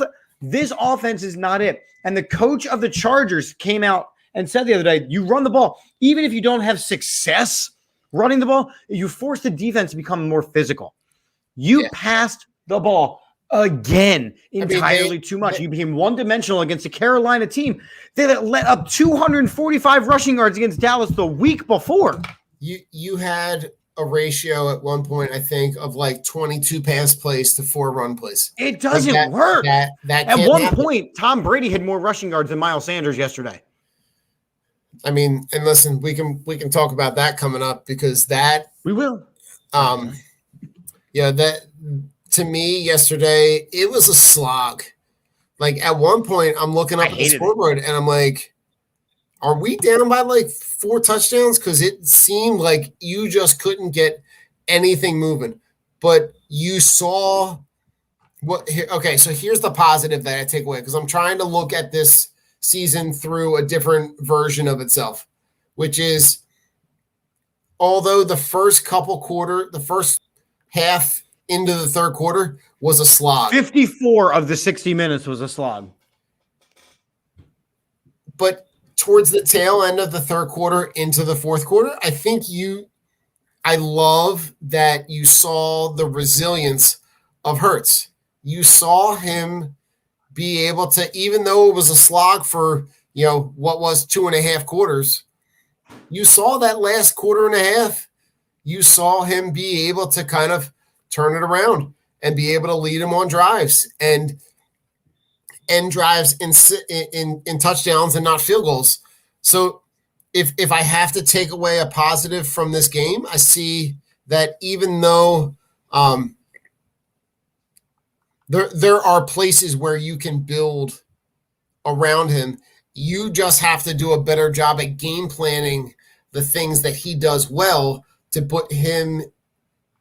This offense is not it. And the coach of the Chargers came out and said the other day, you run the ball. Even if you don't have success running the ball, you force the defense to become more physical. You passed the ball again entirely too much. You became one-dimensional against a Carolina team that let up 245 rushing yards against Dallas the week before. You had a ratio at one point, I think, of like 22 pass plays to 4 run plays. It doesn't work. At one point, Tom Brady had more rushing yards than Miles Sanders yesterday. I mean, and listen, we can talk about that coming up because that we will. That to me yesterday, it was a slog. Like at one point, I'm looking up at the scoreboard and I'm like, are we down by like 4 touchdowns? Because it seemed like you just couldn't get anything moving. But you saw what – okay, so here's the positive that I take away because I'm trying to look at this season through a different version of itself, which is although the first half into the third quarter was a slog. 54 of the 60 minutes was a slog. But – towards the tail end of the third quarter into the fourth quarter, I love that you saw the resilience of Hurts. You saw him be able to, even though it was a slog for, what was 2.5 quarters, you saw that last quarter and a half, you saw him be able to kind of turn it around and be able to lead him on drives and end drives in touchdowns and not field goals. So if I have to take away a positive from this game, I see that even though there are places where you can build around him, you just have to do a better job at game planning the things that he does well to put him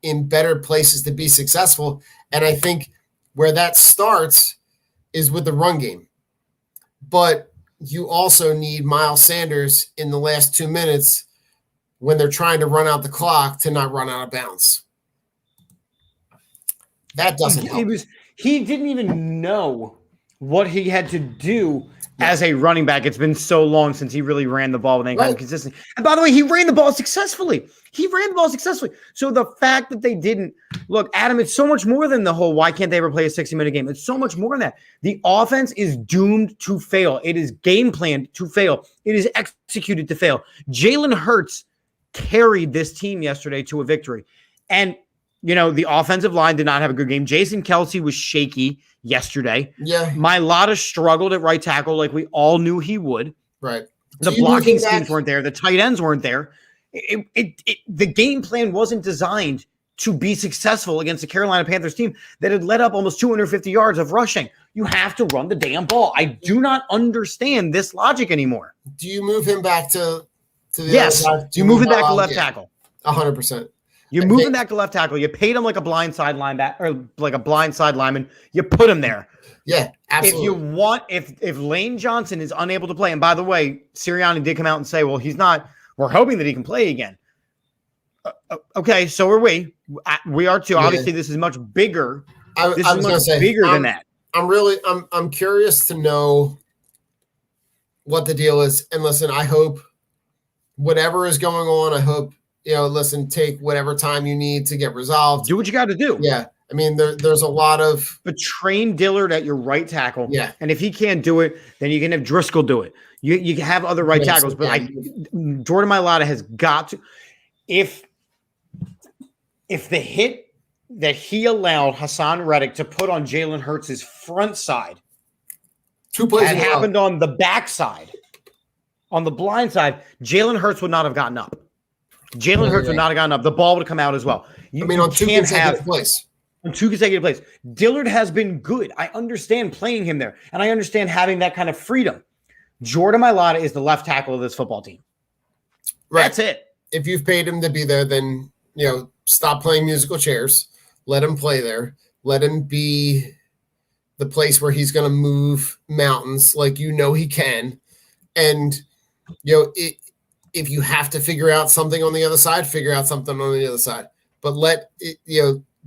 in better places to be successful. And I think where that starts is with the run game. But you also need Miles Sanders in the last 2 minutes when they're trying to run out the clock to not run out of bounds. That doesn't help. He didn't even know what he had to do as a running back. It's been so long since he really ran the ball with any kind of consistency. And by the way, he ran the ball successfully. So the fact that they didn't look, Adam, it's so much more than the whole why can't they ever play a 60-minute game? It's so much more than that. The offense is doomed to fail. It is game planned to fail. It is executed to fail. Jalen Hurts carried this team yesterday to a victory. And, the offensive line did not have a good game. Jason Kelce was shaky yesterday. Yeah. Mailata struggled at right tackle like we all knew he would. Right. The blocking schemes weren't there. The tight ends weren't there. The game plan wasn't designed to be successful against the Carolina Panthers team that had let up almost 250 yards of rushing. You have to run the damn ball. I do not understand this logic anymore. Do you move him back to the yes. other side? You move him back to left tackle. 100%. You move him back to left tackle. You paid him like a blind side linebacker or like a blind side lineman. You put him there. Yeah, absolutely. If Lane Johnson is unable to play, and by the way, Sirianni did come out and say, well, he's not. We're hoping that he can play again. Okay, so are we. We are too. Yeah. Obviously, this is much bigger. This is much bigger than that. I'm curious to know what the deal is. And listen, I hope whatever is going on, I hope, take whatever time you need to get resolved. Do what you got to do. Yeah. I mean, there's a lot of. But train Dillard at your right tackle. Yeah. And if he can't do it, then you can have Driscoll do it. You can have other right tackles. But Jordan Mailata has got to. If the hit that he allowed Hassan Reddick to put on Jalen Hurts' front side 2 plays had happened on the back side, on the blind side, Jalen Hurts would not have gotten up. Jalen Hurts would not have gotten up. The ball would have come out as well. On two consecutive plays. On 2 consecutive plays. Dillard has been good. I understand playing him there, and I understand having that kind of freedom. Jordan Mailata is the left tackle of this football team. Right. That's it. If you've paid him to be there, then, stop playing musical chairs. Let him play there. Let him be the place where he's going to move mountains like he can. And, if you have to figure out something on the other side, figure out something on the other side. But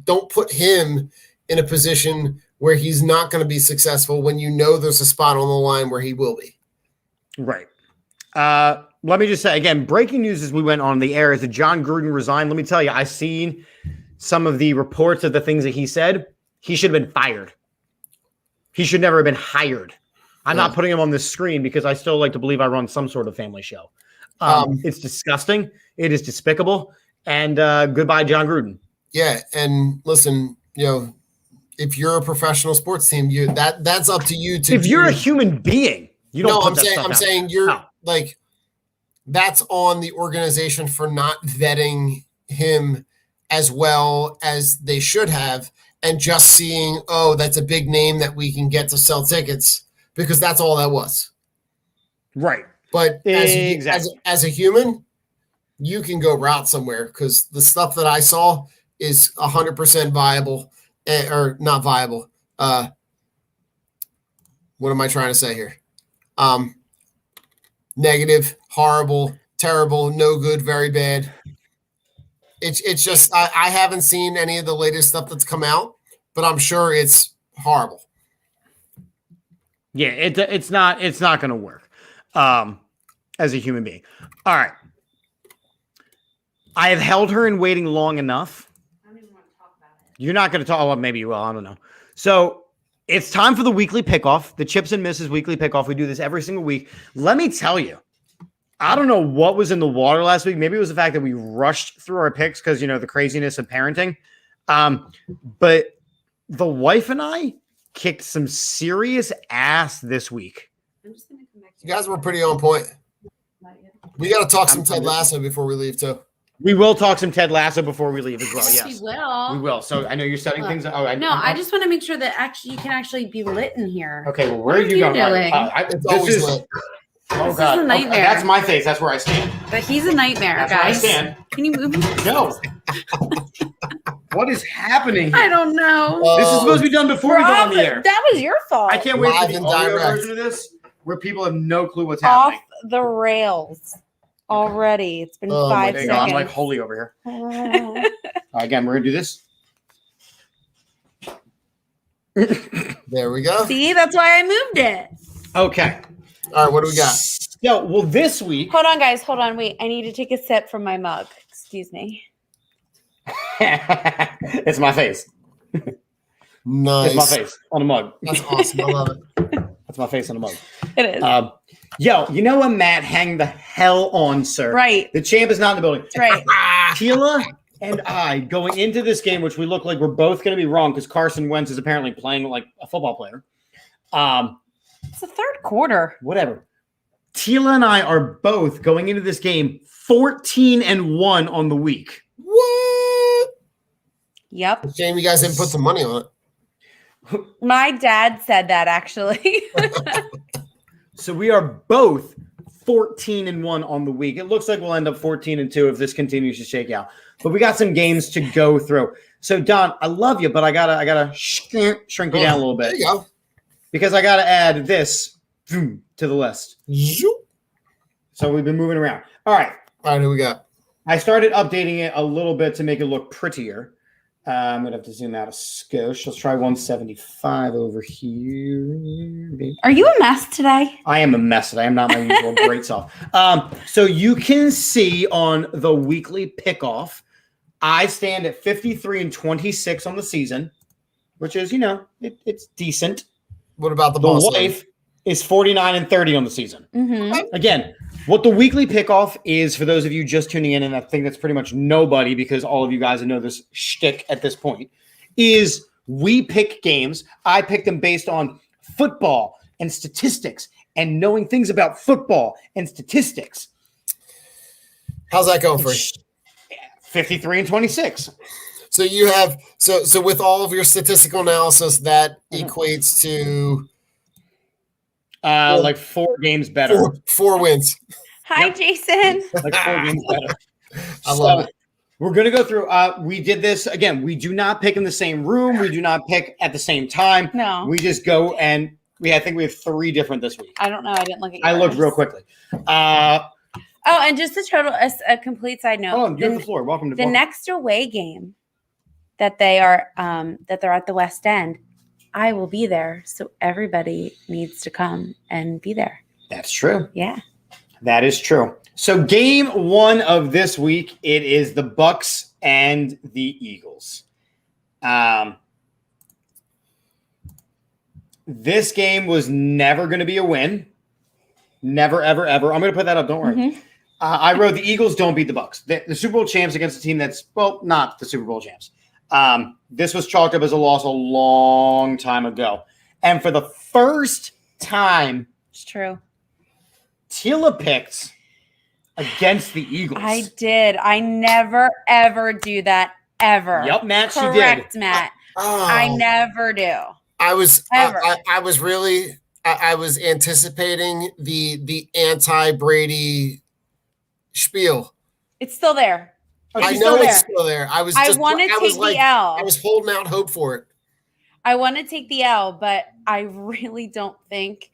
don't put him in a position where he's not going to be successful when there's a spot on the line where he will be. Right. Let me just say, again, breaking news as we went on the air is that John Gruden resigned. Let me tell you, I've seen some of the reports of the things that he said. He should have been fired. He should never have been hired. I'm not putting him on this screen because I still like to believe I run some sort of family show. It's disgusting. It is despicable. And goodbye, John Gruden. Yeah, and listen, if you're a professional sports team, that's up to you to. If you're a human being, you don't. No, I'm saying you're like. That's on the organization for not vetting him as well as they should have, and just seeing, that's a big name that we can get to sell tickets, because that's all that was. Right. But as a human, you can go route somewhere, because the stuff that I saw is 100% viable, or not viable. What am I trying to say here? Negative, horrible, terrible, no good, very bad. It's just I haven't seen any of the latest stuff that's come out, but I'm sure it's horrible. Yeah, it's not going to work as a human being. All right. I have held her in waiting long enough. I don't even want to talk about it. You're not going to talk. Well, maybe you will. I don't know. So it's time for the weekly pickoff, the Chips and Misses weekly pickoff. We do this every single week. Let me tell you, I don't know what was in the water last week. Maybe it was the fact that we rushed through our picks because, the craziness of parenting. But the wife and I kicked some serious ass this week. I'm just going to come back to you guys were pretty on point. We got to talk some Ted Lasso before we leave, too. We will talk some Ted Lasso before we leave as well. Yes, we will. So I know you're setting things. I just want to make sure that you can actually be lit in here. Okay, well, where are you going? It's always lit. Oh this God, is a nightmare. That's my face. That's where I stand. But he's a nightmare, that's guys. Where I stand. Can you move? No. What is happening here? I don't know. This is supposed to be done before we go on the air. That was your fault. I can't wait for the audio version of this, where people have no clue what's happening. Off the rails already. It's been 5 seconds. I'm like holy over here. Again, we're gonna do this. There we go. See, that's why I moved it. Okay. All right, what do we got? This week. Hold on, guys. Hold on. Wait, I need to take a sip from my mug. Excuse me. It's my face. Nice. It's my face on a mug. That's awesome. I love it. That's my face on a mug. It is. You know what, Matt? Hang the hell on, sir. Right. The champ is not in the building. That's right. Sheila and I going into this game, which we look like we're both going to be wrong because Carson Wentz is apparently playing like a football player. It's the third quarter. Whatever. Tila and I are both going into this game 14-1 on the week. What? Yep. Shame you guys didn't put some money on it. My dad said that actually. So we are both 14-1 on the week. It looks like we'll end up 14-2 if this continues to shake out. But we got some games to go through. So Don, I love you, but I gotta shrink you down a little bit. There you go. Because I gotta add this to the list. So we've been moving around. All right. All right, who we got? I started updating it a little bit to make it look prettier. I'm going to have to zoom out a skosh. Let's try 175 over here. Are you a mess today? I am a mess today. I'm not my usual great self. So you can see on the weekly pickoff, I stand at 53-26 on the season, which is, it's decent. What about the The boss? wife is 49-30 on the season. Mm-hmm. Again, what the weekly pickoff is, for those of you just tuning in, and I think that's pretty much nobody because all of you guys know this shtick at this point, is we pick games. I pick them based on football and statistics and knowing things about football and statistics. How's that going for you? 53-26. So you have so with all of your statistical analysis, that equates to like 4 games better. Four wins. Hi, Jason. Like 4 games better. I love it. We're going to go through. We did this again. We do not pick in the same room. We do not pick at the same time. No. We just go and I think we have 3 different this week. I don't know. I didn't look at yours. I looked real quickly. And just a complete side note. Oh, you're on the floor. Welcome to the next away game that they're at the West End. I will be there, so everybody needs to come and be there. That's true. Yeah. That is true. So game 1 of this week, it is the Bucks and the Eagles. This game was never going to be a win. Never, ever, ever. I'm going to put that up. Don't worry. Mm-hmm. I wrote the Eagles don't beat the Bucks. The Super Bowl champs against a team that's, not the Super Bowl champs. This was chalked up as a loss a long time ago. And for the first time, It's true. Tila picked against the Eagles. I did. I never, ever do that, ever. Yep, Matt, Correct, she did. Matt. Oh, I never do. I was Ever. I was really I was anticipating the anti-Brady spiel. It's still there. I It's know still it's there. still there. I want to take the L. I was holding out hope for it. I want to take the L, but I really don't think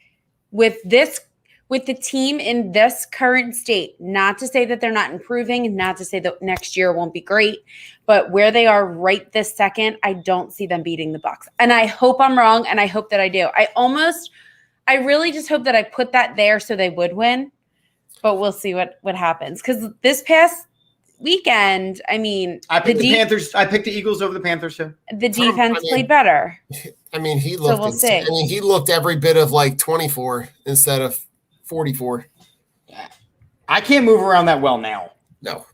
with the team in this current state, not to say that they're not improving, not to say that next year won't be great, but where they are right this second, I don't see them beating the Bucs. And I hope I'm wrong, and I hope that I do. I really just hope that I put that there so they would win, but we'll see what happens. Because this past weekend, I mean, I picked the Panthers. I picked the Eagles over the Panthers too. The defense played better. I mean, he looked. we'll see. I mean, he looked every bit of like 24 instead of 44. I can't move around that well now. No.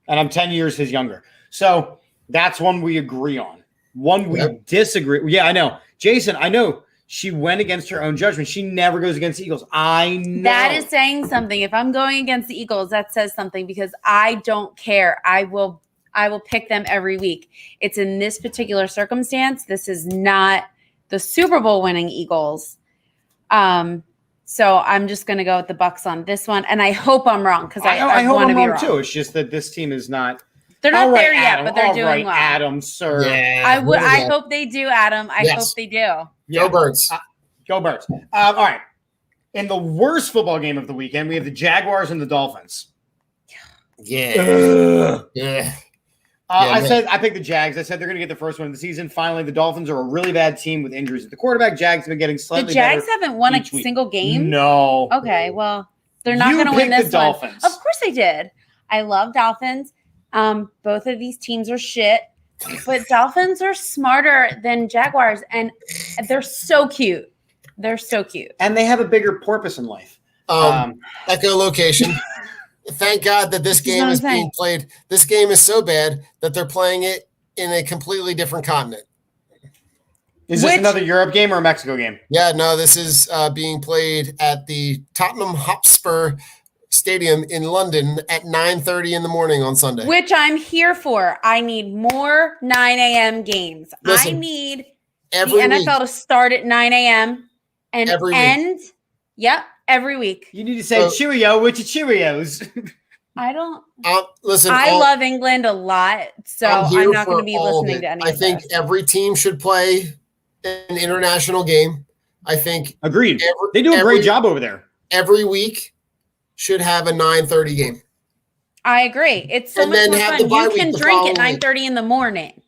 And I'm 10 years his younger. So that's one we agree on. One we disagree. Yeah, I know. Jason, I know she went against her own judgment. She never goes against the Eagles. I know. That is saying something. If I'm going against the Eagles, that says something because I don't care. I will pick them every week. It's in this particular circumstance. This is not the Super Bowl winning Eagles. So I'm just going to go with the Bucs on this one. And I hope I'm wrong because I hope want to I'm be wrong wrong. too. It's just that this team is not. They're not there yet, Adam, but they're doing well. Adam, sir. Yeah. I hope they do, Adam. I hope they do. Yeah. Go Birds. Go Birds. All right. In the worst football game of the weekend, we have the Jaguars and the Dolphins. Yeah. Yeah. I picked the Jags. I said they're going to get the first one of the season. Finally, the Dolphins are a really bad team with injuries at the quarterback. Jags have been getting slightly better. The Jags haven't won a each week. single game? No. Okay, well, they're not going to win picked this the one. Dolphins. Of course I did. I love Dolphins. Both of these teams are shit, but Dolphins are smarter than Jaguars, and they're so cute. They're so cute. And they have a bigger purpose in life. Echolocation. Thank God that this game is being played. This game is so bad that they're playing it in a completely different continent. Is this another Europe game or a Mexico game? Yeah, no, this is being played at the Tottenham Hotspur Stadium in London at 9:30 in the morning on Sunday. Which I'm here for. I need more 9 a.m. games. Listen, I need the every NFL week, to start at 9 a.m. and Every end. Yep, every week. You need to say Cheerio with your Cheerios. I don't. Listen, I love England a lot, so I'm not going to be listening to any I of think this. every team should play an international game. I think Agreed. They do a great job over there. Every week should have a 9:30 game. I agree. It's so And much then more have fun. the bye You week can the drink at following week. 9:30 in the morning.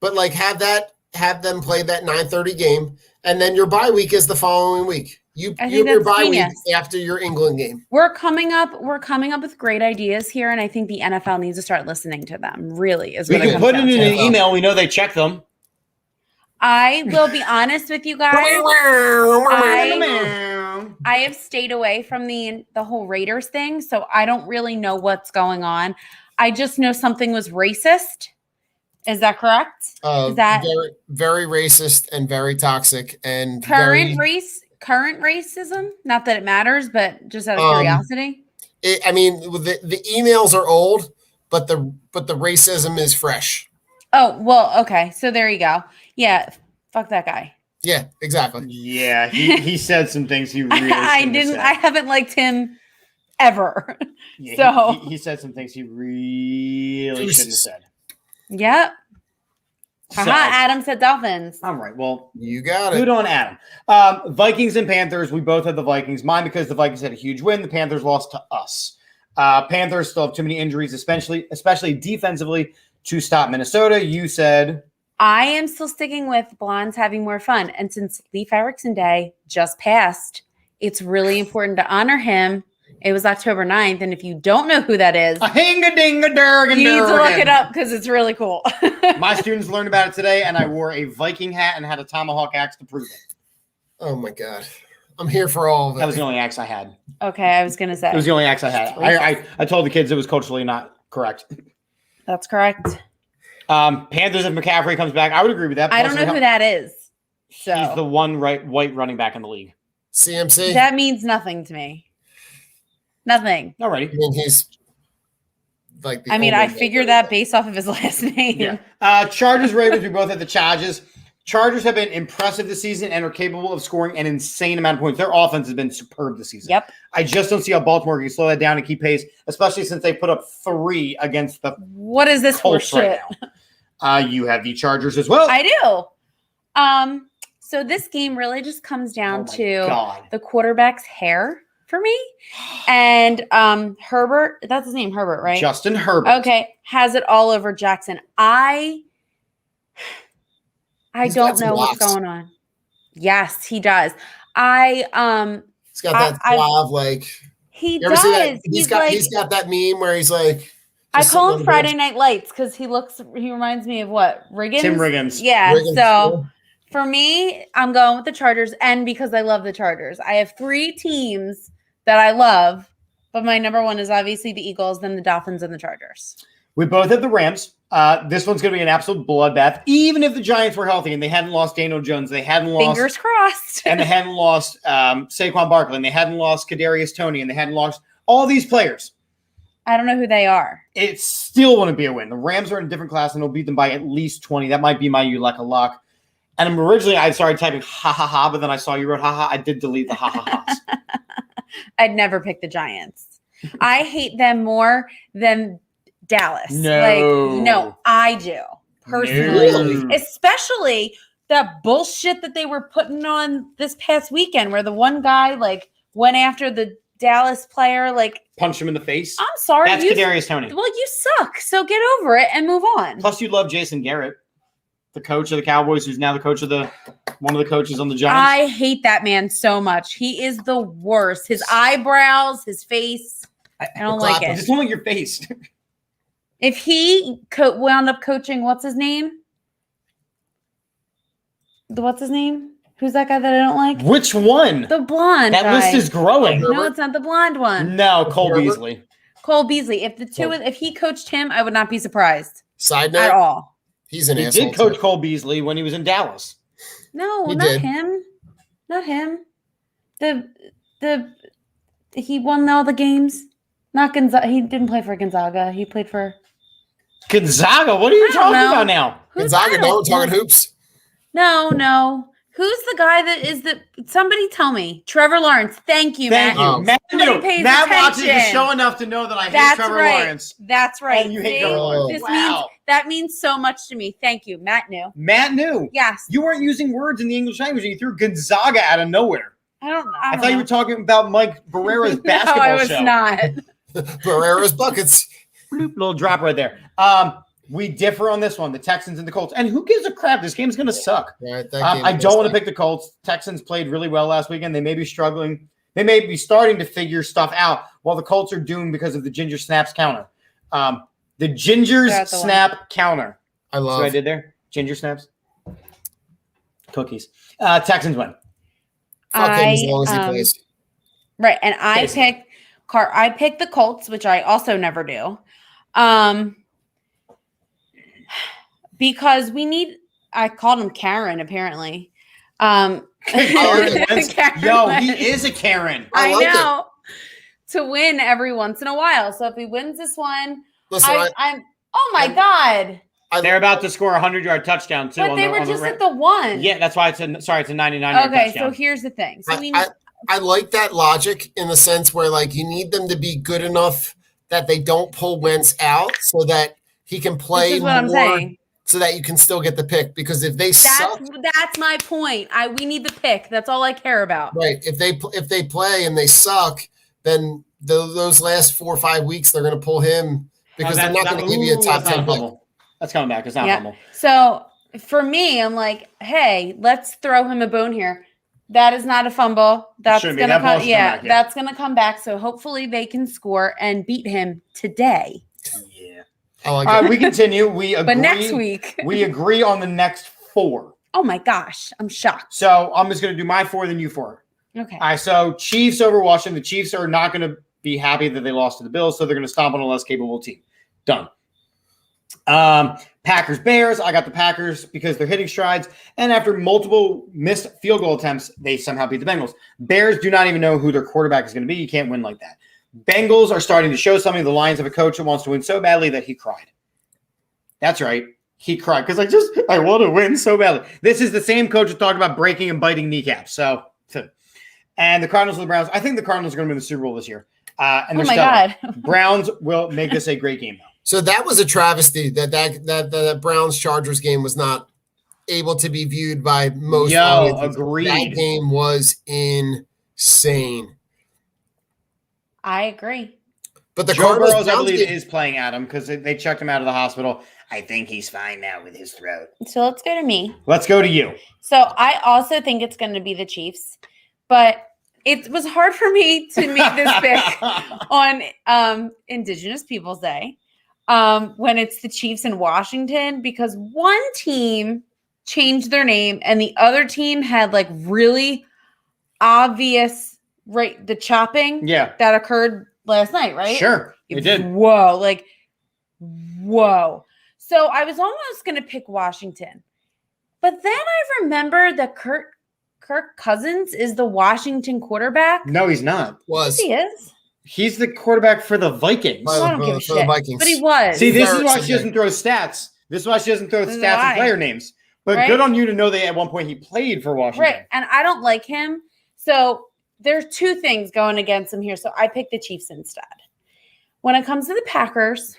But like have them play that 9:30 game, and then your bye week is the following week. You I have think your that's bye genius. week after your England game. We're coming up with great ideas here, and I think the NFL needs to start listening to them. Really, is We what it can comes put it down in to. an email. We know they check them. I will be honest with you guys. I have stayed away from the whole Raiders thing, so I don't really know what's going on. I just know something was racist. Is that correct? Is that very, very racist and very toxic and current racism? Not that it matters, but just out of curiosity. The emails are old, but the racism is fresh. Oh, well, okay. So there you go. Yeah, fuck that guy. Yeah, exactly. Yeah, he said some things he really I haven't liked him ever. Yeah, so he said some things he really shouldn't have said. Yep. Haha, Adam said Dolphins. All right. Well, you got it. Good on Adam. Vikings and Panthers. We both had the Vikings. Mine because the Vikings had a huge win. The Panthers lost to us. Panthers still have too many injuries, especially defensively, to stop Minnesota. You said I am still sticking with Blondes having more fun. And since Leif Erikson Day just passed, it's really important to honor him. It was October 9th. And if you don't know who that is, you need to look it up because it's really cool. My students learned about it today, and I wore a Viking hat and had a tomahawk axe to prove it. Oh, my God. I'm here for all of it. That was the only axe I had. Okay, I was going to say. It was the only axe I had. I told the kids it was culturally not correct. That's correct. Panthers, if McCaffrey comes back, I would agree with that. I don't know who that is. So he's the one white running back in the league. CMC? That means nothing to me. Alrighty. I mean, he's like I figured that based off of his last name. Yeah. Chargers, Ravens, we both had the Chargers. Chargers have been impressive this season and are capable of scoring an insane amount of points. Their offense has been superb this season. Yep. I just don't see how Baltimore can slow that down and keep pace, especially since they put up 3 against the What is this for shit? Right you have the Chargers as well. I do. So this game really just comes down to the quarterback's hair for me. And Herbert, that's his name, Herbert, right? Justin Herbert. Okay, has it all over Jackson. I don't know what's going on. Yes, he does. He's got that suave, like he does. He's got that meme where he's like I call him Friday Night Lights because he reminds me of what? Riggins? Tim Riggins. Yeah. So for me, I'm going with the Chargers, and because I love the Chargers. I have 3 teams that I love, but my number one is obviously the Eagles, then the Dolphins, and the Chargers. We both have the Rams. This one's going to be an absolute bloodbath. Even if the Giants were healthy and they hadn't lost Daniel Jones, they hadn't lost fingers crossed, and they hadn't lost Saquon Barkley, and they hadn't lost Kadarius Toney, and they hadn't lost all these players. I don't know who they are. It still wouldn't be a win. The Rams are in a different class, and they'll beat them by at least 20. That might be my Uleka luck. And originally, I started typing ha ha ha, but then I saw you wrote ha ha. I did delete the ha ha ha's. I'd never pick the Giants. I hate them more than Dallas. No, I do personally, especially that bullshit that they were putting on this past weekend, where the one guy went after the Dallas player, punch him in the face. I'm sorry, that's Kadarius Toney. Well, you suck, so get over it and move on. Plus, you love Jason Garrett, the coach of the Cowboys, who's now the coach of one of the coaches on the Giants. I hate that man so much. He is the worst. His eyebrows, his face. I don't like it. Just don't like your face. If he wound up coaching, what's his name? Who's that guy that I don't like? Which one? The blonde That guy. list is growing. No, it's not the blonde one. No, Cole Beasley. Cole Beasley. If he coached him, I would not be surprised. Side note, at all. He's an asshole. He did coach Cole Beasley when he was in Dallas. No, He not did. him. Not him. He won all the games. Not Gonzaga. He didn't play for Gonzaga. He played for Gonzaga. What are you talking about now? Gonzaga, no, we're talking hoops. No. Who's the guy that is the? Somebody tell me. Trevor Lawrence. Thank you, Thank Matt. you. Matt, Somebody pays Matt watches the attention. show enough to know that I hate That's Trevor right. Lawrence. That's right. And you hate See? Trevor Lawrence. That means so much to me. Thank you, Matt. Knew. Matt knew. Yes. You weren't using words in the English language, and you threw Gonzaga out of nowhere. I don't I thought know. you were talking about Mike Barrera's basketball No, I was show. not. Barrera's buckets. Bloop, little drop right there. We differ on this one, the Texans and the Colts. And who gives a crap? This game's going to suck. Right, I don't want to pick the Colts. Texans played really well last weekend. They may be struggling. They may be starting to figure stuff out while the Colts are doomed because of the ginger snaps counter. The ginger's snap counter. I love what I did there. Ginger snaps. Cookies. Texans win. Fuck him as long as he plays. Right, and I picked the Colts, which I also never do. Because I called him Karen, apparently. Karen Wentz. Karen Yo, Wentz. he is a Karen. I know. To win every once in a while. So if he wins this one, Listen, I'm oh my God. They're about to score a 100-yard touchdown, too. But they were just at the one. Yeah, that's why it's a 99-yard Okay, touchdown. so here's the thing. So I like that logic in the sense where, like, you need them to be good enough that they don't pull Wentz out so that he can play this is what I'm saying. so that you can still get the pick. Because if they suck, that's my point. We need the pick. That's all I care about. Right. If they play and they suck, then those last 4 or 5 weeks they're going to pull him because they're not going to give you a top 10 pick. That's coming back. It's not humble. So for me, I'm like, hey, let's throw him a bone here. That is not a fumble. That's going to come. Yeah, that's going to come back. So hopefully they can score and beat him today. Yeah. All right, we continue. We agree. But next week, we agree on the next 4. Oh my gosh, I'm shocked. So I'm just going to do my 4, then you 4. Okay. All right. So Chiefs over Washington. The Chiefs are not going to be happy that they lost to the Bills, so they're going to stomp on a less capable team. Done. Packers Bears. I got the Packers because they're hitting strides, and after multiple missed field goal attempts, they somehow beat the Bengals. Bears do not even know who their quarterback is going to be. You can't win like that. Bengals are starting to show something. The Lions have a coach that wants to win so badly that he cried. That's right. He cried because I want to win so badly. This is the same coach that talked about breaking and biting kneecaps. And the Cardinals and the Browns. I think the Cardinals are going to win the Super Bowl this year. And oh my God. Browns will make this a great game, though. So that was a travesty that Browns Chargers game was not able to be viewed by most audiences. Agreed. That game was insane. I agree. But the Joe Cardinals, Burrows, I believe, is playing Adam because they checked him out of the hospital. I think he's fine now with his throat. So let's go to me. Let's go to you. So I also think it's going to be the Chiefs, but it was hard for me to make this pick on Indigenous Peoples Day when it's the Chiefs in Washington because one team changed their name and the other team had like really obvious the chopping that occurred last night, right? Sure, it did. Whoa. So I was almost going to pick Washington, but then I remembered that Kirk Cousins is the Washington quarterback. No, he's not. Was he is? He's the quarterback for the Vikings. I don't give a shit. The Vikings. But he was. See, this is why she doesn't throw stats. This is why she doesn't throw stats and player names. But good on you to know that at one point he played for Washington. Right, and I don't like him. So there's 2 things going against him here. So I picked the Chiefs instead. When it comes to the Packers,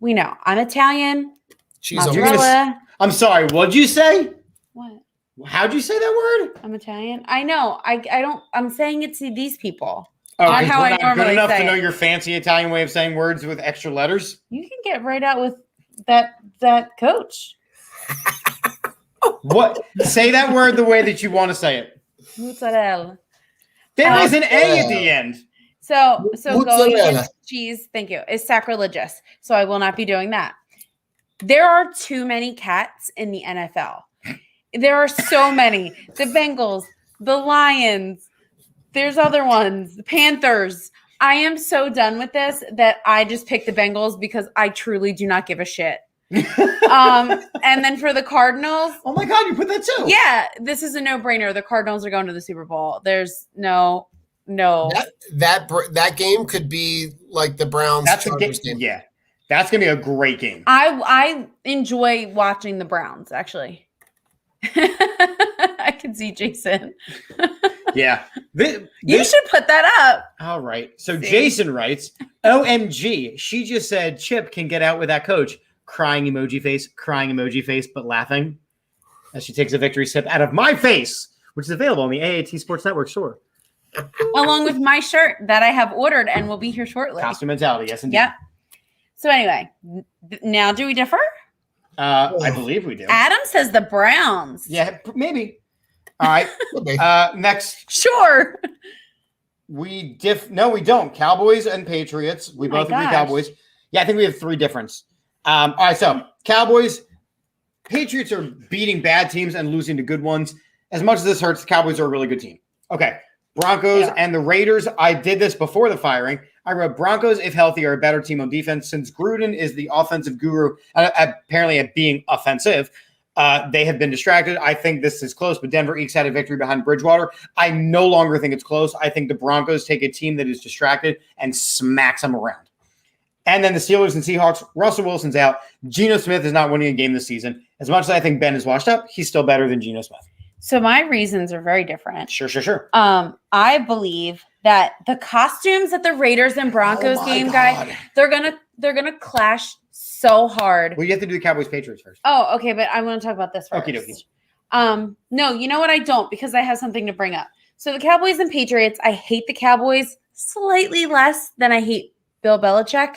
we know I'm Italian. I'm sorry. What'd you say? What? How'd you say that word? I'm Italian. I know. I don't. I'm saying it to these people. Oh, not how I normally good enough say to know it. your fancy Italian way of saying words with extra letters. You can get right out with that coach. What? Say that word the way that you want to say it. Mozzarella. There is an A at the end. So going Mozzarella. against cheese, thank you, is sacrilegious. So I will not be doing that. There are too many cats in the NFL. There are so many. The Bengals, the Lions, there's other ones, the Panthers. I am so done with this that I just picked the Bengals because I truly do not give a shit. And then for the Cardinals, oh my God, you put that too. yeah, this is a no-brainer. The Cardinals are going to the Super Bowl. There's no. That game could be like the Browns. That's a game. Yeah, that's gonna be a great game. I enjoy watching the Browns, actually. I can see Jason. Yeah. You should put that up. All right. So Jason writes, OMG, she just said Chip can get out with that coach. Crying emoji face, but laughing as she takes a victory sip out of my face, which is available on the AAT Sports Network store. Along with my shirt that I have ordered and will be here shortly. Costume mentality, yes indeed. Yep. So anyway, now do we differ? I believe we do. Adam says the Browns. Yeah, maybe. All right. Next. Sure. No, we don't. Cowboys and Patriots. We both agree Cowboys. Yeah, I think we have 3 difference. All right, so Cowboys, Patriots are beating bad teams and losing to good ones. As much as this hurts, the Cowboys are a really good team. Okay. Broncos and the Raiders. I did this before the firing. I wrote Broncos, if healthy, are a better team on defense. Since Gruden is the offensive guru, apparently at being offensive, they have been distracted. I think this is close, but Denver ekes out a victory behind Bridgewater. I no longer think it's close. I think the Broncos take a team that is distracted and smacks them around. And then the Steelers and Seahawks, Russell Wilson's out. Geno Smith is not winning a game this season. As much as I think Ben is washed up, he's still better than Geno Smith. So my reasons are very different. Sure. I believe that the costumes at the Raiders and Broncos game, guys, they're gonna clash so hard. Well, you have to do the Cowboys Patriots first. Oh, okay, but I want to talk about this first. Okey-dokey. No, you know what? I don't, because I have something to bring up. So the Cowboys and Patriots, I hate the Cowboys slightly less than I hate Bill Belichick.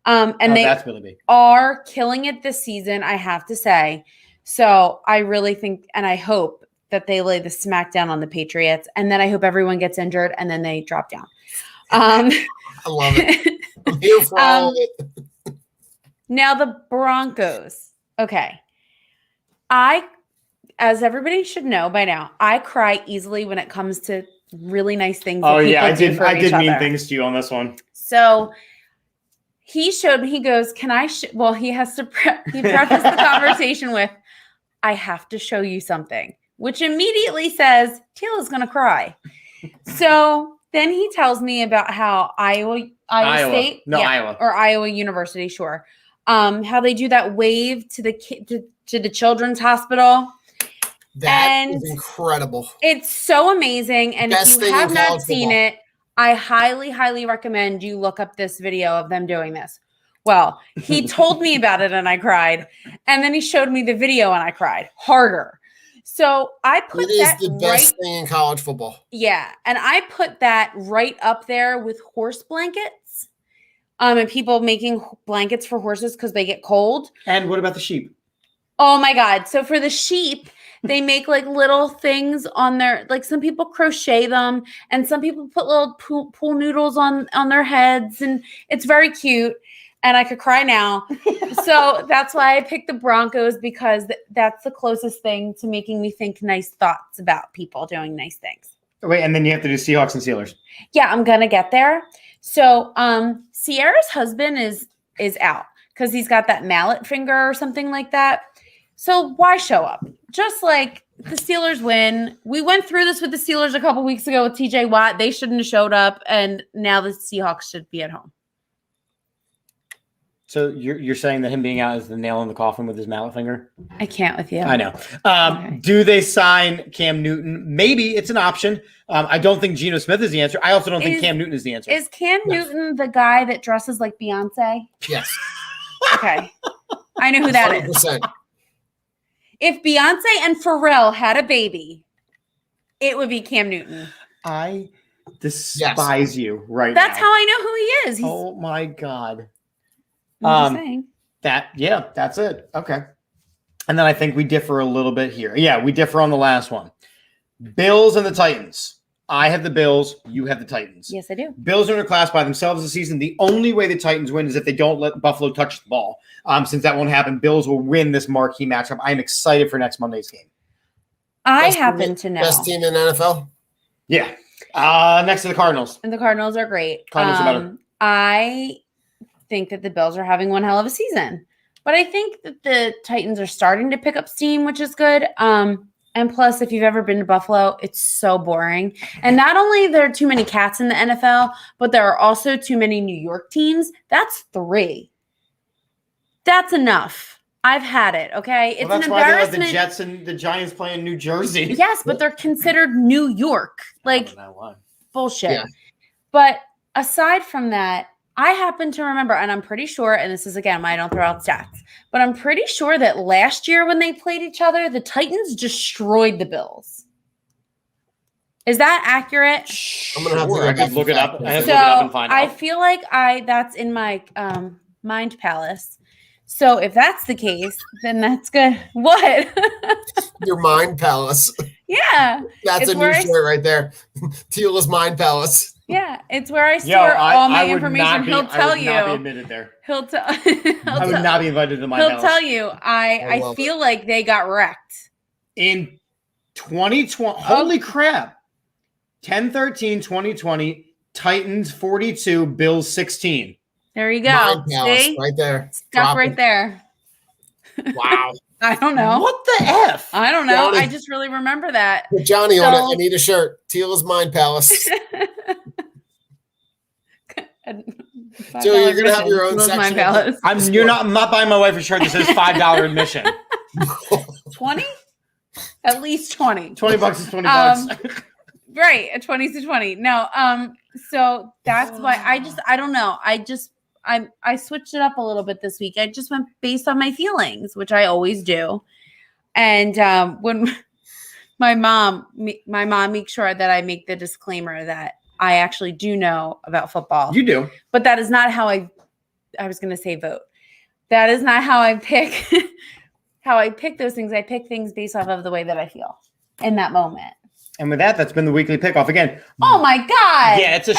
And that's really big. Are killing it this season, I have to say. So I really think, and I hope that they lay the smackdown on the Patriots, and then I hope everyone gets injured and then they drop down. I love it. I'm here for all of it. Now the Broncos. Okay. As everybody should know by now, I cry easily when it comes to really nice things. Oh yeah, I did mean things to you on this one. So he showed me, he goes, can I, he has to, he prefaced the conversation with, I have to show you something, which immediately says, Tayla's going to cry. So then he tells me about how Iowa State, Iowa, or Iowa University, sure. How they do that wave to the children's hospital. That is incredible. It's so amazing. And if you have not seen it, I highly, highly recommend you look up this video of them doing this. Well, he told me about it and I cried. And then he showed me the video and I cried harder. So I put that the best thing in college football. Yeah. And I put that right up there with horse blankets. And people making blankets for horses because they get cold. And what about the sheep? Oh my God. So for the sheep, they make like little things on their, like some people crochet them and some people put little pool noodles on their heads, and it's very cute. And I could cry now. So that's why I picked the Broncos, because that's the closest thing to making me think nice thoughts about people doing nice things. Wait, and then you have to do Seahawks and Steelers. Yeah, I'm going to get there. So Sierra's husband is out because he's got that mallet finger or something like that. So why show up? Just like the Steelers win. We went through this with the Steelers a couple weeks ago with TJ Watt. They shouldn't have showed up, and now the Seahawks should be at home. So you're saying that him being out is the nail in the coffin with his mallet finger? I can't with you. I know. Okay. Do they sign Cam Newton? Maybe it's an option. I don't think Geno Smith is the answer. I also don't think Cam Newton is the answer. Is Cam Newton the guy that dresses like Beyonce? Yes. Okay. I know who that 100%. is. If Beyonce and Pharrell had a baby, it would be Cam Newton. I despise you right That's now. how I know who he is. Oh my God. I'm just saying. That's it. Okay. And then I think we differ a little bit here. Yeah, we differ on the last one. Bills and the Titans. I have the Bills. You have the Titans. Yes, I do. Bills are in a class by themselves this season. The only way the Titans win is if they don't let Buffalo touch the ball. Since that won't happen, Bills will win this marquee matchup. I'm excited for next Monday's game. I happen to know. Best team in the NFL? Yeah. Next to the Cardinals. And the Cardinals are great. Cardinals are better. I think that the Bills are having one hell of a season. But I think that the Titans are starting to pick up steam, which is good. And plus, if you've ever been to Buffalo, it's so boring. And not only there are too many cats in the NFL, but there are also too many New York teams. That's 3. That's enough. I've had it, okay? It's that's an why they let embarrassment. the Jets and the Giants play in New Jersey. Yes, but they're considered New York. Like, I don't know why. bullshit. Yeah. But aside from that, I happen to remember, and I'm pretty sure, and this is again why I don't throw out stats, but I'm pretty sure that last year when they played each other, the Titans destroyed the Bills. Is that accurate? I'm gonna have to I could look it up. I have to So look it up and find I out. feel like that's in my mind palace. So if that's the case, then that's good. What? Your mind palace. Yeah. That's It's a where new I- story right there. Tila's mind palace. Yeah, it's where I store all my information. He'll tell you. I would not be admitted there. He'll tell. I would not be invited to my He'll house. tell you. I love feel like they got wrecked. In 2020, holy crap. 10-13-2020, Titans 42, Bills 16. There you go. Mind palace See? right there. Stuck Drop right it. there. Wow. I don't know. What the F? I don't know. Johnny. I just really remember that. Put Johnny on So- it. I need a shirt. Tila's mind palace. So you're gonna have your own My section. palace. I'm not buying my wife a shirt that says $5 admission. 20? At least 20. $20 is $20. Right, a 20 to 20. No, so that's why I don't know. I switched it up a little bit this week. I just went based on my feelings, which I always do. And when my mom makes sure that I make the disclaimer that I actually do know about football. You do. But that is not how I was going to say vote. That is not how I pick those things. I pick things based off of the way that I feel in that moment. And with that, that's been the weekly pickoff. Again, Oh my God. yeah, it's a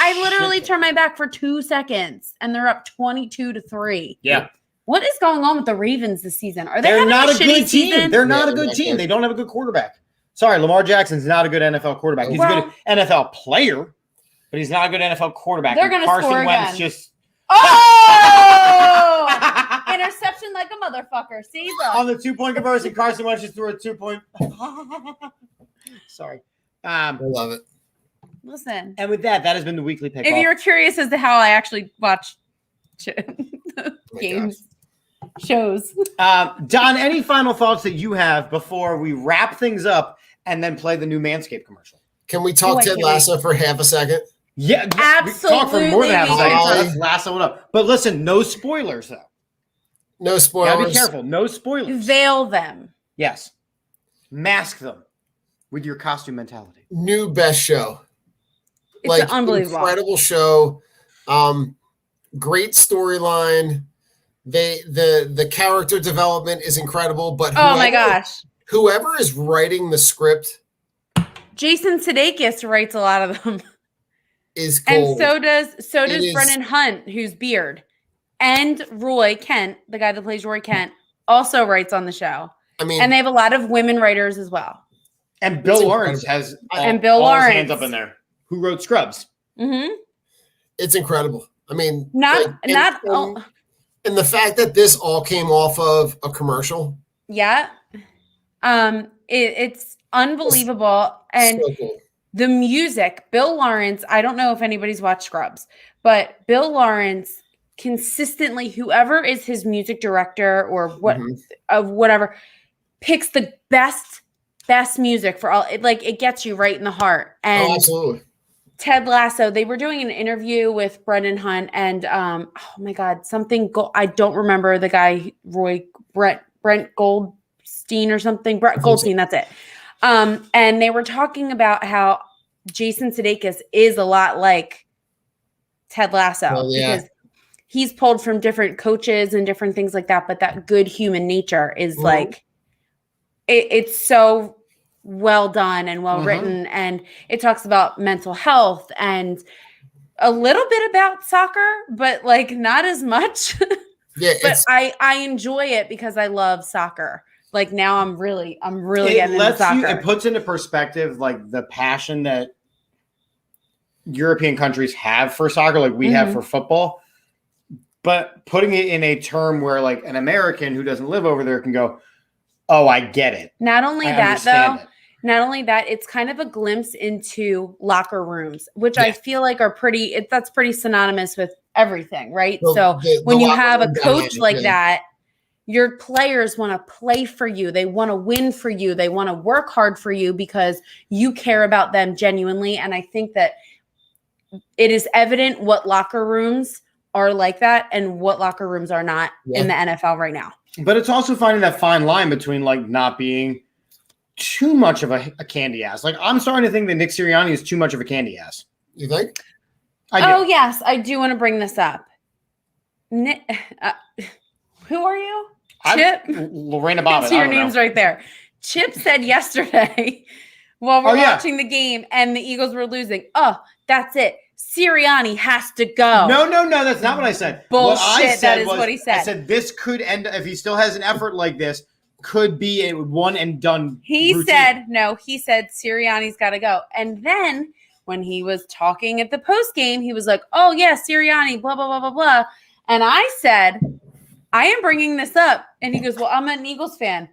I literally turned my back for 2 seconds and they're up 22-3. Yeah. What is going on with the Ravens this season? Are they They're having not a shitty good team. season? They're not a Yeah, good they're team. not They don't have a good quarterback. Sorry, Lamar Jackson's not a good NFL quarterback. He's a Well- good NFL player, but he's not a good NFL quarterback. They're And gonna Carson score Wentz again. just Oh! Interception like a motherfucker. See, on look. the 2-point conversion, Carson Wentz just threw a 2-point. Sorry. I love it. Listen, And with that has been the weekly pickoff. if you're curious as to how I actually watch Oh games, shows. Don, any final thoughts that you have before we wrap things up and then play the new Manscaped commercial? Can we talk Wait, Ted can we- Lasso for half a second? Yeah, we talk for more than half a Absolutely, second. we So can. let's lasso it up. But listen, no spoilers though. No spoilers. Gotta be careful. No spoilers. Veil them. Yes. Mask them with your costume mentality. New best show. It's unbelievable. Incredible show. Great storyline. The character development is incredible. But Oh my gosh. whoever is writing the script Jason Sudeikis writes a lot of them. is gold. And so does is- Brennan Hunt, who's Beard. And Roy Kent, the guy that plays Roy Kent, also writes on the show. I mean, And they have a lot of women writers as well. And Bill It's Lawrence incredible. has And Bill all his Lawrence. hands up in there. Who wrote Scrubs? Mm-hmm. it's incredible. I mean, Not and the fact that this all came off of a commercial. yeah. It's unbelievable. And So cool. the music, Bill Lawrence, I don't know if anybody's watched Scrubs, but Bill Lawrence consistently, whoever is his music director or what Mhm. of whatever, picks the best music for all. It gets you right in the heart. And Oh, absolutely. Ted Lasso, they were doing an interview with Brendan Hunt and oh my God, I don't remember the guy, Brent Goldstein or something. Brett Goldstein, that's it. And they were talking about how Jason Sudeikis is a lot like Ted Lasso because he's pulled from different coaches and different things like that. But that good human nature is like, it's so well done and well written. And it talks about mental health and a little bit about soccer, but like not as much. Yeah, But I enjoy it because I love soccer. Like now I'm really getting into soccer. It puts into perspective like the passion that European countries have for soccer, like we have for football. but putting it in a term where like an American who doesn't live over there can go, oh, I get it. Not only I that, though, understand it. not only that, it's kind of a glimpse into locker rooms, which I feel like are that's pretty synonymous with everything, right? Well, so when you have a coach like yeah. that, your players want to play for you. They want to win for you. They want to work hard for you because you care about them genuinely. And I think that it is evident what locker rooms are like that and what locker rooms are not in the NFL right now. But it's also finding that fine line between like not being too much of a candy ass. Like I'm starting to think that Nick Sirianni is too much of a candy ass. You think? Oh, yes. I do want to bring this up. Nick, who are you? Chip? Lorena Bobbitt. Your name's right there. Chip said yesterday while we're watching the game and the Eagles were losing, oh, that's it. Sirianni has to go. No, that's not what I said. Bullshit, what I said that is was, what he said. I said this could end, if he still has an effort like this, could be a one and done routine. said Sirianni's got to go. And then when he was talking at the post game, he was like, oh, yeah, Sirianni, blah, blah, blah, blah, blah. And I said, I am bringing this up. And he goes, well, I'm an Eagles fan.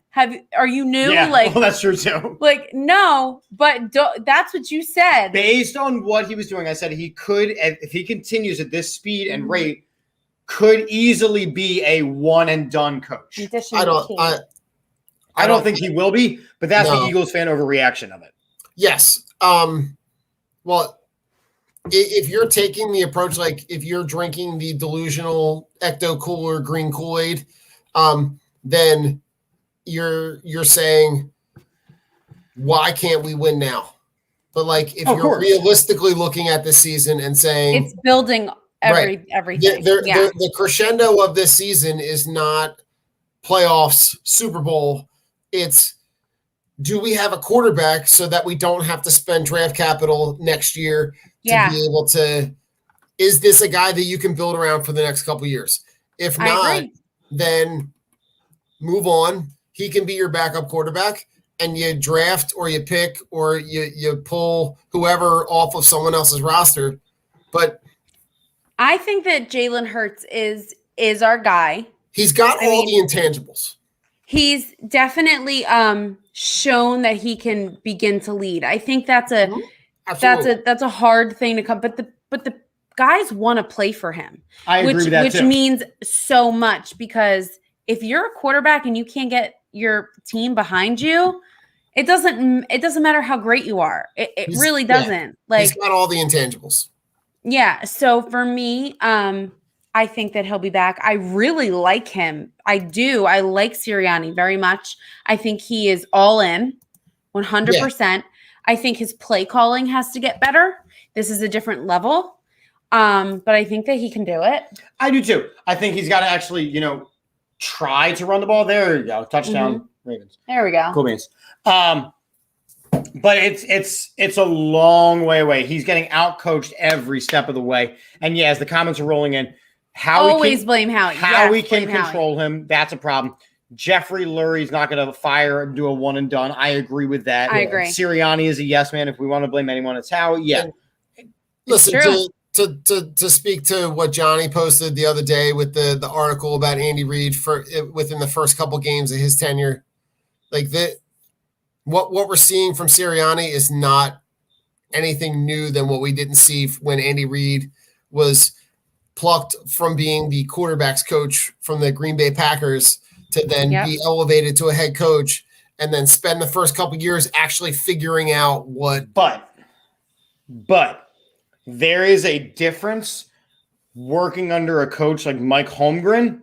Are you new? Yeah, like, well, that's true too. Like, no, but that's what you said. Based on what he was doing, I said he could, if he continues at this speed and rate, could easily be a one and done coach. I don't think he will be, but that's the Eagles fan overreaction of it. Yes. Well, if you're taking the approach, like if you're drinking the delusional ecto cooler green Kool-Aid, then you're saying, why can't we win now? But like if you're realistically looking at the season and saying it's building everything. The crescendo of this season is not playoffs, Super Bowl. It's, do we have a quarterback so that we don't have to spend draft capital next year to be able to, is this a guy that you can build around for the next couple of years? If not, then move on. He can be your backup quarterback and you draft or you pick or you pull whoever off of someone else's roster. But I think that Jalen Hurts is our guy. He's got all the intangibles. He's definitely shown that he can begin to lead. I think that's a hard thing to come, but the guys want to play for him. I agree with that which too. Means so much, because if you're a quarterback and you can't get your team behind you, it doesn't matter how great you are. It really doesn't. Yeah. Like, he's got all the intangibles. Yeah. So for me, I think that he'll be back. I really like him. I do. I like Sirianni very much. I think he is all in 100%. Yeah. I think his play calling has to get better. This is a different level. But I think that he can do it. I do too. I think he's got to actually, try to run the ball. There you go. Touchdown, Ravens. There we go. Cool beans. But it's a long way away. He's getting outcoached every step of the way. And yeah, as the comments are rolling in, blame Howie. How we can control him, that's a problem. Jeffrey Lurie's not going to fire and do a one and done. I agree with that. I agree. Sirianni is a yes man. If we want to blame anyone, it's Howie. Yeah. Listen, to speak to what Johnny posted the other day with the article about Andy Reid within the first couple games of his tenure, like that. What we're seeing from Sirianni is not anything new than what we didn't see when Andy Reid was plucked from being the quarterback's coach from the Green Bay Packers to then be elevated to a head coach and then spend the first couple of years actually figuring out what. But there is a difference working under a coach like Mike Holmgren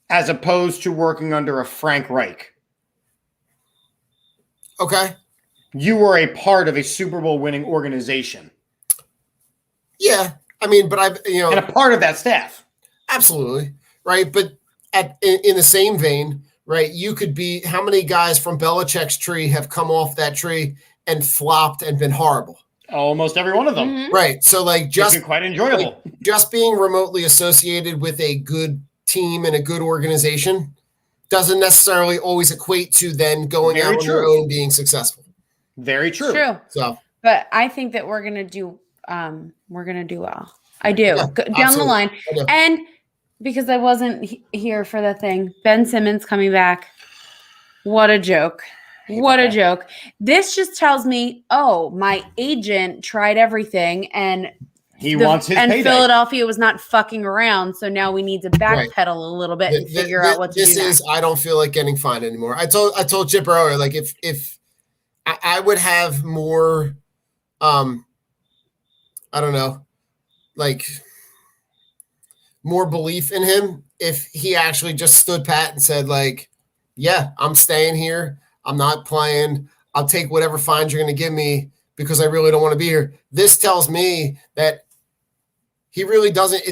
as opposed to working under a Frank Reich. Okay. You were a part of a Super Bowl winning organization. Yeah. I mean, but and a part of that staff. Absolutely. Right. But in the same vein, right, you could be, how many guys from Belichick's tree have come off that tree and flopped and been horrible? Almost every one of them. Mm-hmm. Right. So like just quite enjoyable. Like, just being remotely associated with a good team and a good organization doesn't necessarily always equate to then going out on your own being successful. Very true. True. So, but I think that we're gonna do well. I do. Yeah, Down absolutely. the line. And because I wasn't here for the thing, Ben Simmons coming back. What a joke. What a joke. This just tells me, oh, my agent tried everything and he wants his payday. Philadelphia was not fucking around. So now we need to backpedal a little bit and figure out what to do next. This is, I don't feel like getting fined anymore. I told Chip earlier, like if I would have more, I don't know, like more belief in him if he actually just stood pat and said like, yeah, I'm staying here. I'm not playing. I'll take whatever fines you're going to give me because I really don't want to be here. This tells me that he really doesn't.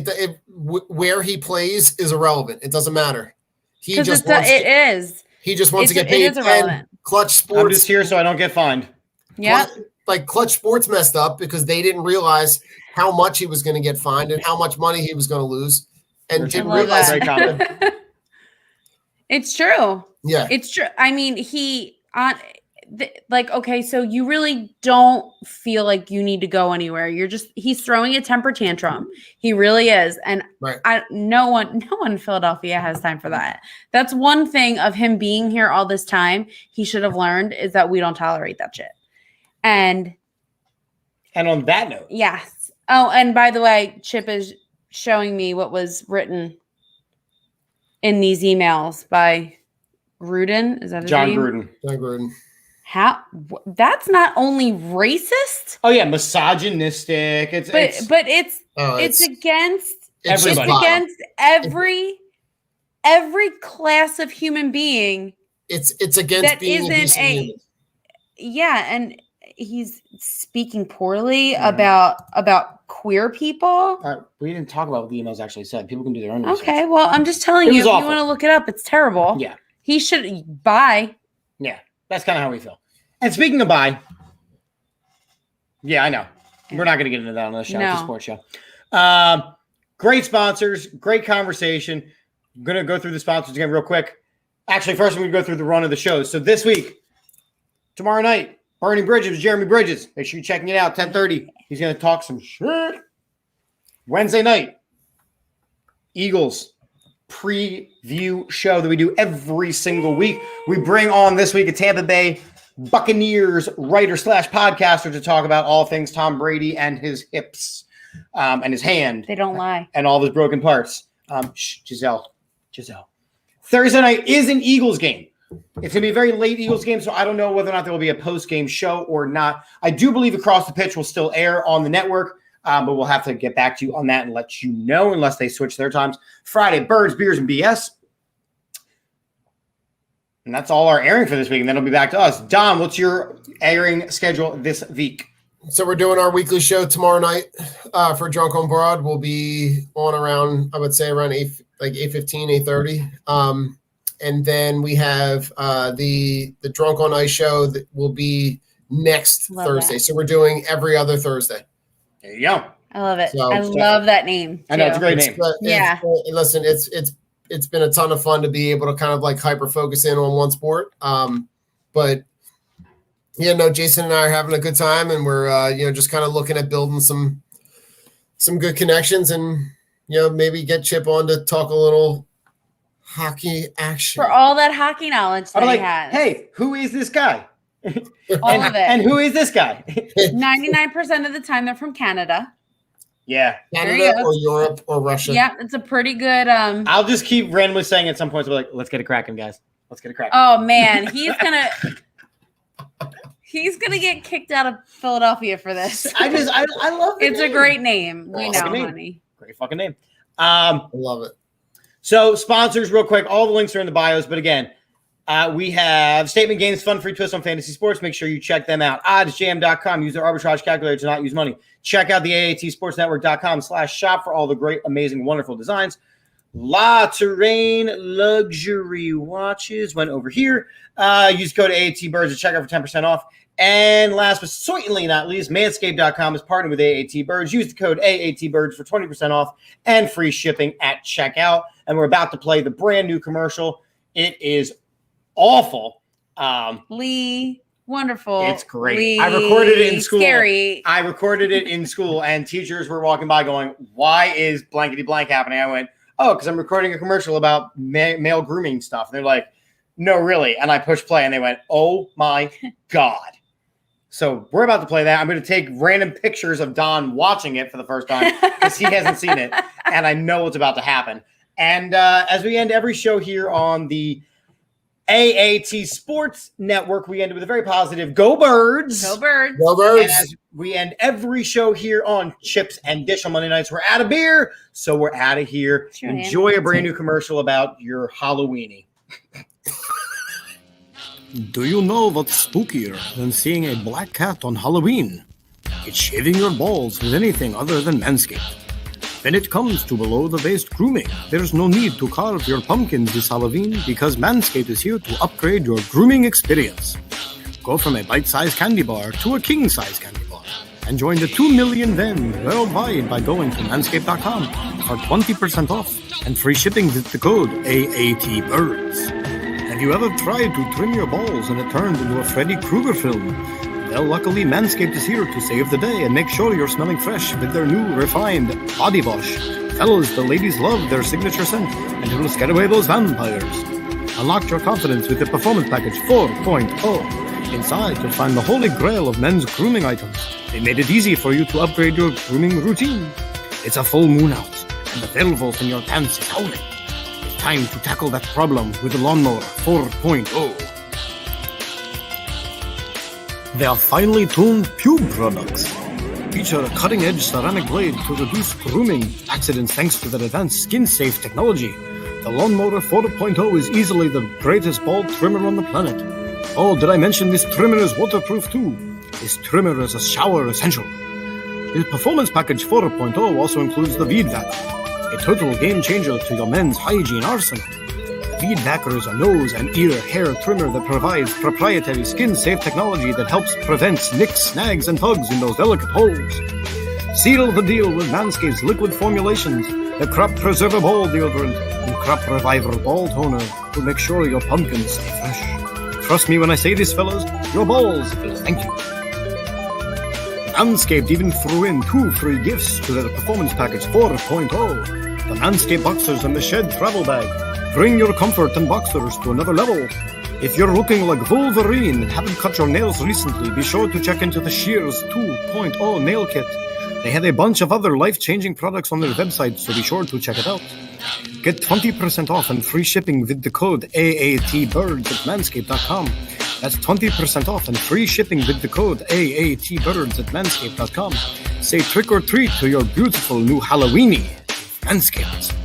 Where he plays is irrelevant. It doesn't matter. He just wants to get paid. It is irrelevant. Clutch Sports. I'm just here so I don't get fined. Yeah. Clutch Sports messed up because they didn't realize how much he was going to get fined and how much money he was going to lose, and didn't realize. Great comment. It's true. Yeah, it's true. I mean, okay, so you really don't feel like you need to go anywhere. He's throwing a temper tantrum. He really is. And no one in Philadelphia has time for that. That's one thing of him being here all this time. He should have learned is that we don't tolerate that shit. And on that note. Yes. Oh, and by the way, Chip is showing me what was written in these emails by Gruden. Is that his name? Gruden. John Gruden. How? That's not only racist. Oh yeah, misogynistic. It's against everybody. It's against every class of human being. It's against that being isn't and he's speaking poorly about queer people. We didn't talk about what the emails actually said. People can do their own research. Okay, well, I'm just telling you, if you want to look it up, it's terrible. Yeah. He should bye. Yeah, that's kind of how we feel. And speaking of bye, yeah, I know. We're not going to get into that on this show. It's a sports show. Great sponsors, great conversation. I'm going to go through the sponsors again real quick. Actually, first I'm going to go through the run of the shows. So this week, tomorrow night, Burning Bridges, Jeremy Bridges. Make sure you're checking it out, 10:30. He's going to talk some shit. Wednesday night, Eagles preview show that we do every single week. We bring on this week a Tampa Bay Buccaneers writer / podcaster to talk about all things Tom Brady and his hips and his hand. They don't lie. And all of his broken parts. Giselle. Thursday night is an Eagles game. It's going to be a very late Eagles game, so I don't know whether or not there will be a post-game show or not. I do believe Across the Pitch will still air on the network, but we'll have to get back to you on that and let you know unless they switch their times. Friday, Birds, Beers, and BS. And that's all our airing for this week, and then it'll be back to us. Dom, what's your airing schedule this week? So we're doing our weekly show tomorrow night for Drunk on Broad. We'll be on around, I would say, around 8:15, 8:30. And then we have the Drunk on Ice show that will be next Thursday. So we're doing every other Thursday. There you go. I love it. So, I love that name too. I know, it's a great name. Listen, it's been a ton of fun to be able to kind of like hyper focus in on one sport. But yeah, no, Jason and I are having a good time, and we're just kind of looking at building some good connections, and maybe get Chip on to talk a little hockey action. For all that hockey knowledge that he has. Hey, who is this guy? All of it. And who is this guy? 99% of the time they're from Canada. Yeah. Canada or Europe or Russia. Yeah, it's a pretty good I'll just keep randomly saying at some points, we're like, let's get it cracking, guys. Let's get it cracking. Oh man, he's gonna get kicked out of Philadelphia for this. I love it. It's a great name. We know, honey. Great fucking name. I love it. So sponsors, real quick, all the links are in the bios. But again, we have Statement Games, fun free twist on fantasy sports. Make sure you check them out. oddsjam.com. Use the arbitrage calculator to not use money. Check out the AATsportsnetwork.com/shop for all the great, amazing, wonderful designs. La Terrain Luxury Watches went over here. Use code AATBirds to check out for 10% off. And last but certainly not least, Manscaped.com is partnered with AAT Birds. Use the code AATBirds for 20% off and free shipping at checkout. And we're about to play the brand new commercial. It is awful. Lee Wonderful. It's great. I recorded it in school. Scary. I recorded it in school, and teachers were walking by going, "Why is blankety blank happening?" I went, "Oh, because I'm recording a commercial about male grooming stuff." And they're like, "No, really?" And I pushed play, and they went, "Oh my God." So we're about to play that. I'm going to take random pictures of Don watching it for the first time because he hasn't seen it, and I know what's about to happen. And as we end every show here on the AAT Sports Network, we end with a very positive "Go Birds!" Go Birds! Go Birds! And as we end every show here on Chips and Dish on Monday nights, we're out of beer, so we're out of here. Sure, Enjoy a brand new commercial about your Halloweeny. Do you know what's spookier than seeing a black cat on Halloween? It's shaving your balls with anything other than Manscaped. When it comes to below-the-waist grooming, there's no need to carve your pumpkins this Halloween because Manscaped is here to upgrade your grooming experience. Go from a bite-sized candy bar to a king-size candy bar and join the 2 million men worldwide by going to manscaped.com for 20% off and free shipping with the code AATBIRDS. Have you ever tried to trim your balls and it turned into a Freddy Krueger film? Well, luckily, Manscaped is here to save the day and make sure you're smelling fresh with their new refined body wash. Fellas, the ladies love their signature scent, and it will scare away those vampires. Unlock your confidence with the Performance Package 4.0. Inside, you'll find the holy grail of men's grooming items. They made it easy for you to upgrade your grooming routine. It's a full moon out, and the werewolf in your pants is howling. It's time to tackle that problem with the Lawnmower 4.0. Their finely tuned pube products feature a cutting-edge ceramic blade to reduce grooming accidents thanks to their advanced skin-safe technology. The Lawnmower 4.0 is easily the greatest ball trimmer on the planet. Oh, did I mention this trimmer is waterproof too? This trimmer is a shower essential. The Performance Package 4.0 also includes the Weed Whacker, a total game-changer to your men's hygiene arsenal. Weed Whacker is a nose and ear hair trimmer that provides proprietary skin-safe technology that helps prevent nicks, snags, and tugs in those delicate holes. Seal the deal with Manscaped's liquid formulations, the Crop Preserver Ball Deodorant, and Crop Reviver Ball Toner to make sure your pumpkins stay fresh. Trust me when I say this, fellas, your balls will thank you. Manscaped even threw in 2 free gifts to their Performance Package 4.0, the Manscaped Boxers and the Shed Travel Bag. Bring your comfort and boxers to another level. If you're looking like Wolverine and haven't cut your nails recently, be sure to check into the Shears 2.0 Nail Kit. They had a bunch of other life-changing products on their website, so be sure to check it out. Get 20% off and free shipping with the code AATBIRDS at manscaped.com. That's 20% off and free shipping with the code AATBIRDS at manscaped.com. Say trick or treat to your beautiful new Halloweeny. Manscaped.